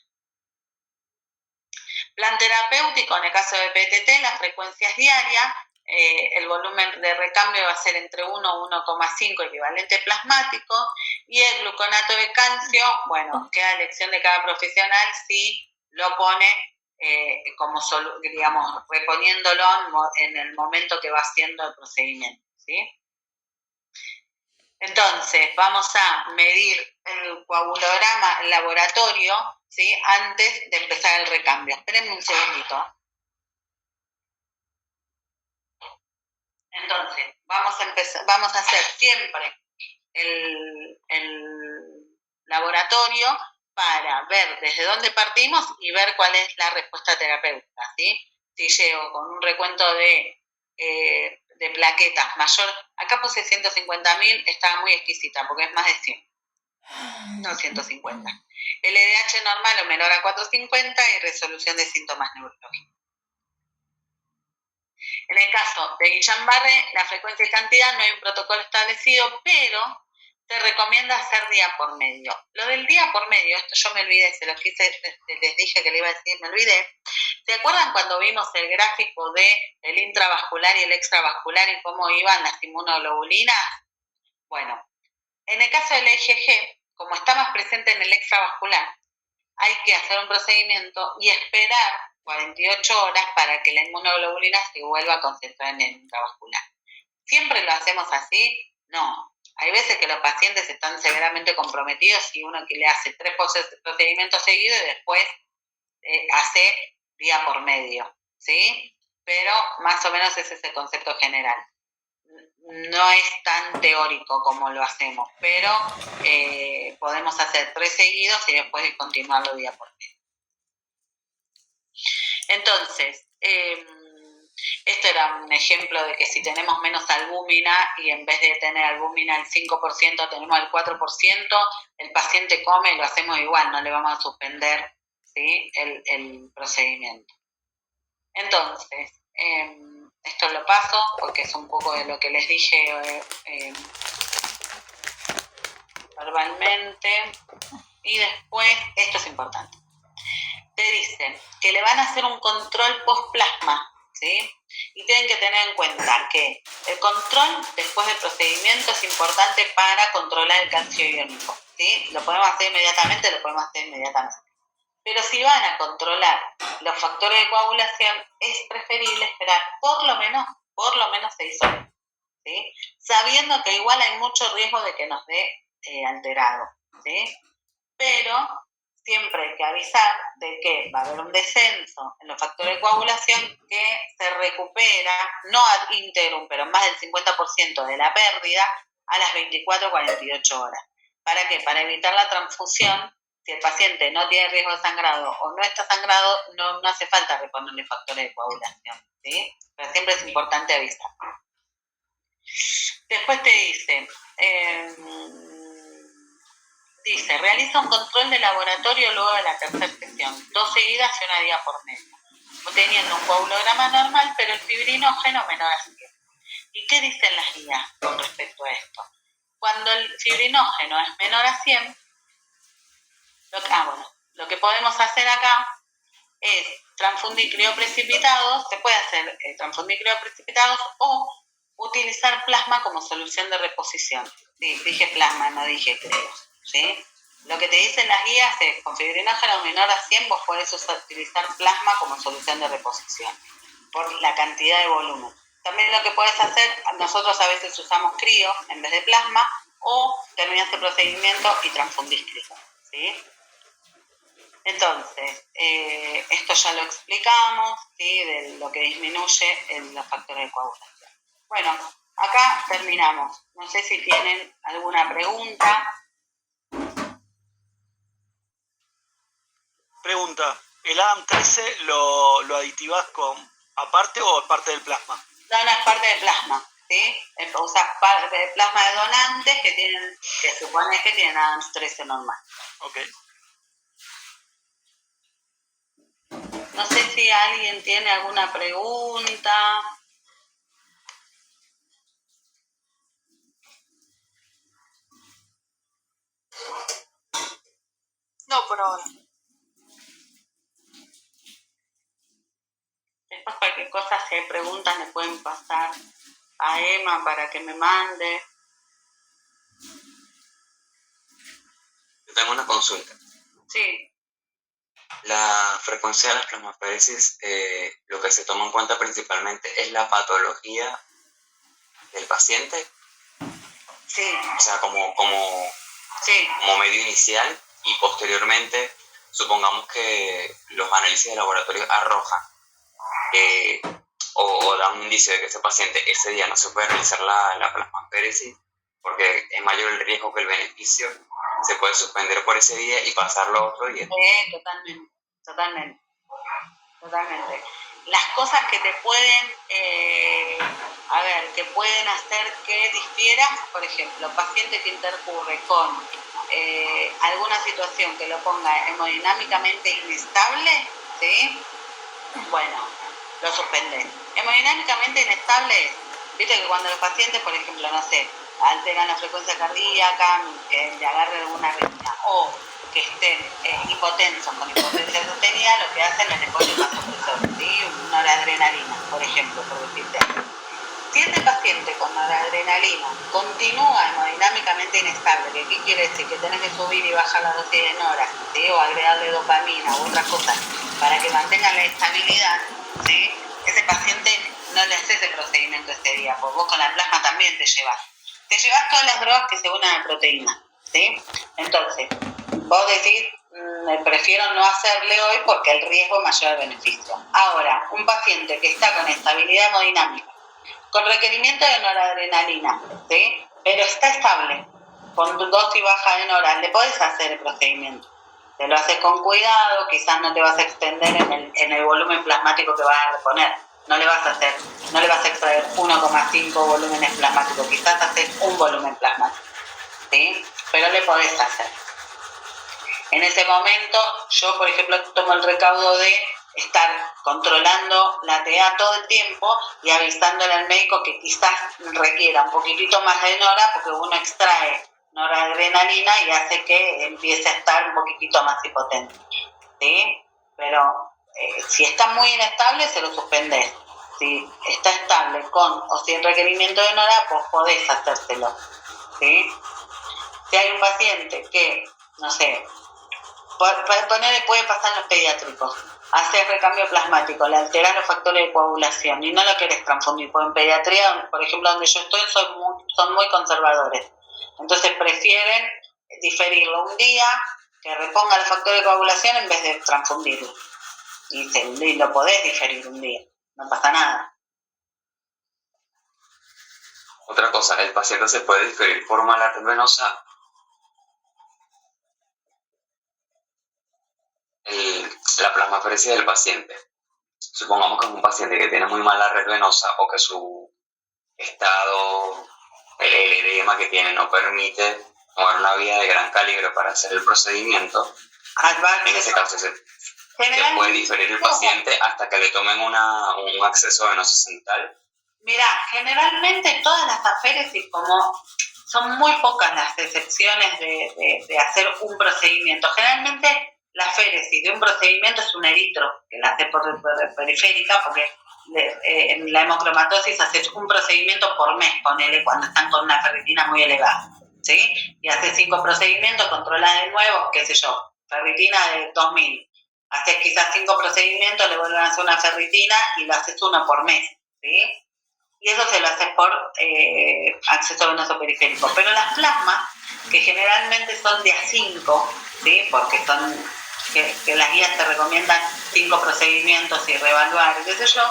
Plan terapéutico, en el caso de PTT, las frecuencias diarias, el volumen de recambio va a ser entre 1 y 1,5 equivalente plasmático, y el gluconato de calcio, bueno, queda a elección de cada profesional si lo pone como, digamos, reponiéndolo en el momento que va haciendo el procedimiento, ¿sí? Entonces, vamos a medir el coagulograma en laboratorio, ¿sí? Antes de empezar el recambio. Espérenme un segundito. Entonces, vamos a hacer siempre el laboratorio para ver desde dónde partimos y ver cuál es la respuesta terapéutica, ¿sí? Si llego con un recuento de plaquetas mayor, acá puse 150.000, estaba muy exquisita porque es más de 100, no 150. LDH normal o menor a 450 y resolución de síntomas neurológicos. En el caso de Guillain-Barré, la frecuencia y cantidad no hay un protocolo establecido, pero se recomienda hacer día por medio. Lo del día por medio, esto yo me olvidé, se lo quise, les dije que le iba a decir, me olvidé. ¿Se acuerdan cuando vimos el gráfico del intravascular y el extravascular y cómo iban las inmunoglobulinas? Bueno, en el caso del EGG, como está más presente en el extravascular, hay que hacer un procedimiento y esperar 48 horas para que la inmunoglobulina se vuelva a concentrar en el intravascular. ¿Siempre lo hacemos así? No. Hay veces que los pacientes están severamente comprometidos y uno que le hace 3 procedimientos seguidos y después hace día por medio, ¿sí? Pero más o menos ese es el concepto general. No es tan teórico como lo hacemos, pero podemos hacer 3 seguidos y después continuarlo día por medio. Entonces, esto era un ejemplo de que si tenemos menos albúmina y en vez de tener albúmina al 5% tenemos el 4%, el paciente come y lo hacemos igual, no le vamos a suspender, ¿sí? el procedimiento. Entonces, esto lo paso porque es un poco de lo que les dije verbalmente. Y después, esto es importante. Te dicen que le van a hacer un control post-plasma, ¿sí? Y tienen que tener en cuenta que el control después del procedimiento es importante para controlar el calcio iónico, ¿sí? Lo podemos hacer inmediatamente, Pero si van a controlar los factores de coagulación, es preferible esperar por lo menos 6 horas. ¿sí? Sabiendo que igual hay mucho riesgo de que nos dé alterado, ¿sí? Pero siempre hay que avisar de que va a haber un descenso en los factores de coagulación que se recupera, no ad integrum, pero más del 50% de la pérdida a las 24-48 horas. ¿Para qué? Para evitar la transfusión. Si el paciente no tiene riesgo de sangrado o no está sangrado, no hace falta reponerle factores de coagulación, ¿sí? Pero siempre es importante avisar. Después te dice, realiza un control de laboratorio luego de la tercera sesión, 2 seguidas y 1 día por medio, teniendo un coagulograma normal, pero el fibrinógeno menor a 100. ¿Y qué dicen las guías con respecto a esto? Cuando el fibrinógeno es menor a 100, lo que podemos hacer acá es transfundir crioprecipitados, se puede hacer transfundir crioprecipitados o utilizar plasma como solución de reposición. Sí, dije plasma, no dije creo, ¿sí? Lo que te dicen las guías es, con fibrinógeno menor a 100 vos podés utilizar plasma como solución de reposición, por la cantidad de volumen. También lo que podés hacer, nosotros a veces usamos crío en vez de plasma, o terminás el procedimiento y transfundís crío, ¿sí? Entonces, esto ya lo explicamos, ¿sí? De lo que disminuye los factores de coagulación. Bueno, acá terminamos. No sé si tienen alguna pregunta. Pregunta, ¿el ADAM13 lo aditivas con aparte o parte del plasma? No, es parte del plasma, ¿sí? Usas parte del plasma de donantes que supone que tienen ADAM13 normal. Ok. No sé si alguien tiene alguna pregunta. No, por ahora. Después cualquier cosa, si hay preguntas, me pueden pasar a Emma para que me mande. Yo tengo una consulta. Sí. La frecuencia de las plasmaféresis, lo que se toma en cuenta principalmente es la patología del paciente. Sí. O sea, como medio inicial, y posteriormente, supongamos que los análisis de laboratorio arrojan o dan un indicio de que ese paciente ese día no se puede realizar la plasmaféresis porque es mayor el riesgo que el beneficio, se puede suspender por ese día y pasarlo a otro día. Totalmente. Las cosas que te pueden, que pueden hacer que difieras, por ejemplo, paciente que intercurre con alguna situación que lo ponga hemodinámicamente inestable, ¿sí? Bueno, lo suspendés. Hemodinámicamente inestable es, viste que cuando los pacientes, por ejemplo, no sé, alteran la frecuencia cardíaca, que le agarren alguna arritmia o que estén hipotensos con hipotencia sostenida, lo que hacen es le ponen vasopresor, ¿sí? Noradrenalina, por ejemplo, por decirte. Si este paciente con noradrenalina continúa hemodinámicamente inestable, ¿qué quiere decir? Que tenés que subir y bajar la dosis de nora, ¿sí? O agregarle dopamina u otras cosas para que mantengan la estabilidad, ¿sí? Ese paciente no le haces el procedimiento ese día, porque vos con la plasma también te llevas todas las drogas que se unen a la proteína, ¿sí? Entonces, vos decís, prefiero no hacerle hoy porque el riesgo es mayor al beneficio. Ahora, un paciente que está con estabilidad hemodinámica, con requerimiento de noradrenalina, ¿sí? Pero está estable, con dosis baja de nora, le podés hacer el procedimiento. Te lo haces con cuidado, quizás no te vas a extender en el volumen plasmático que vas a reponer. No le vas a extraer 1,5 volúmenes plasmáticos, quizás haces un volumen plasmático, ¿sí? Pero le podés hacer. En ese momento, yo, por ejemplo, tomo el recaudo de estar controlando la TA todo el tiempo y avisándole al médico que quizás requiera un poquitito más de nora porque uno extrae noradrenalina y hace que empiece a estar un poquitito más hipotente, ¿sí? Pero si está muy inestable, se lo suspendés. Si está estable con o sin requerimiento de nora, pues podés hacérselo, ¿sí? Si hay un paciente que, no sé, puede pasar en los pediátricos. Haces recambio plasmático, le alteras los factores de coagulación y no lo querés transfundir, porque en pediatría, por ejemplo, donde yo estoy, son muy conservadores. Entonces prefieren diferirlo un día, que reponga el factor de coagulación en vez de transfundirlo. Y lo podés diferir un día, no pasa nada. Otra cosa, el paciente se puede diferir por mala red venosa. La plasmaferesis del paciente. Supongamos que es un paciente que tiene muy mala red venosa o que su estado, el edema que tiene, no permite tomar una vía de gran calibre para hacer el procedimiento. En ese caso se puede diferir el paciente hasta que le tomen un acceso venoso central. Mira, generalmente todas las aféresis, como son muy pocas las excepciones de hacer un procedimiento. Generalmente la aféresis de un procedimiento es un eritro, que la hace por periférica, porque en la hemocromatosis haces un procedimiento por mes, ponele, cuando están con una ferritina muy elevada, ¿sí? Y haces 5 procedimientos, controlas de nuevo, qué sé yo, ferritina de 2000. Haces quizás 5 procedimientos, le vuelven a hacer una ferritina y lo haces uno por mes, ¿sí? Y eso se lo haces por acceso venoso periférico. Pero las plasmas, que generalmente son de A5, ¿sí? Porque son que las guías te recomiendan 5 procedimientos y reevaluar, qué sé yo,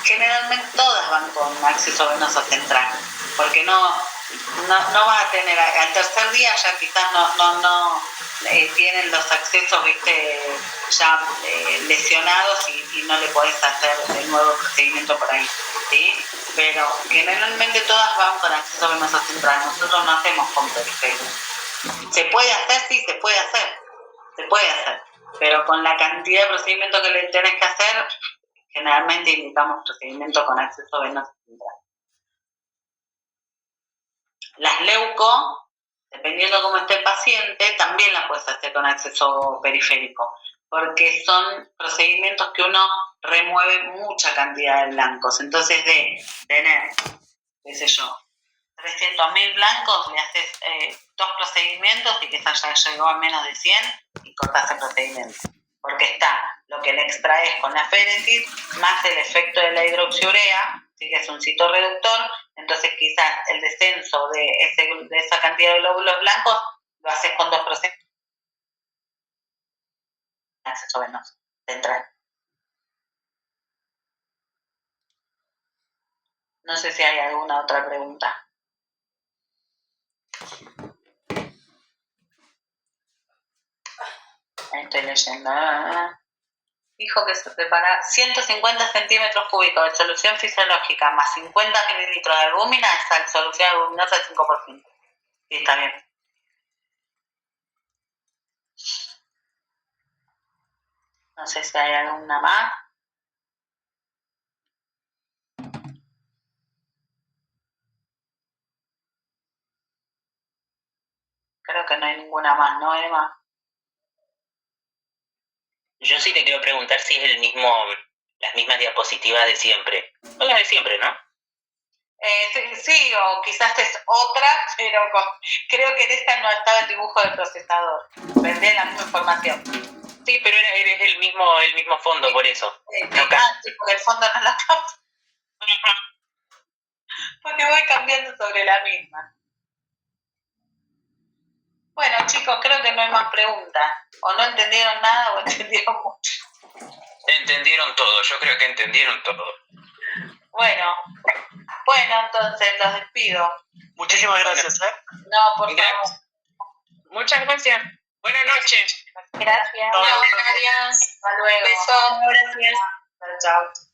generalmente todas van con acceso venoso central, porque no vas a tener, al tercer día ya quizás no tienen los accesos, viste, ya lesionados y no le podés hacer de nuevo el procedimiento por ahí, ¿sí? Pero generalmente todas van con acceso venoso central, nosotros no hacemos con periférico. ¿Se puede hacer? Sí, se puede hacer, pero con la cantidad de procedimientos que le tenés que hacer, generalmente indicamos procedimiento con acceso venoso central. Las leuco, dependiendo cómo esté el paciente, también las puedes hacer con acceso periférico, porque son procedimientos que uno remueve mucha cantidad de blancos. Entonces, de tener, qué sé yo, 300.000 blancos, le haces 2 procedimientos y quizás ya llegó a menos de 100 y cortás el procedimiento. Porque está lo que le extraes con la féresis, más el efecto de la hidroxiurea, ¿sí? Que es un citorreductor. Entonces quizás el descenso de esa cantidad de glóbulos blancos lo haces con 2 procedimientos. Acceso venoso central. No sé si hay alguna otra pregunta. Ahí estoy leyendo. Dijo que se prepara 150 centímetros cúbicos de solución fisiológica más 50 mililitros de albúmina, esa solución albuminosa del 5%. Sí, está bien. No sé si hay alguna más. Creo que no hay ninguna más, ¿no, Emma? Yo sí te quiero preguntar si es las mismas diapositivas de siempre. No las de siempre, ¿no? Sí, o quizás es otra, pero creo que en esta no estaba el dibujo del procesador. Vendría la misma información. Sí, pero eres el mismo fondo, sí, por eso. Sí, porque el fondo no lo cambio. Porque voy cambiando sobre la misma. Bueno, chicos, creo que no hay más preguntas. O no entendieron nada o entendieron mucho. Entendieron todo, yo creo que entendieron todo. Bueno, entonces los despido. Muchísimas gracias, No, por favor. Muchas gracias. Buenas noches. Gracias. Gracias. Hasta luego. Besos. Gracias. Chao.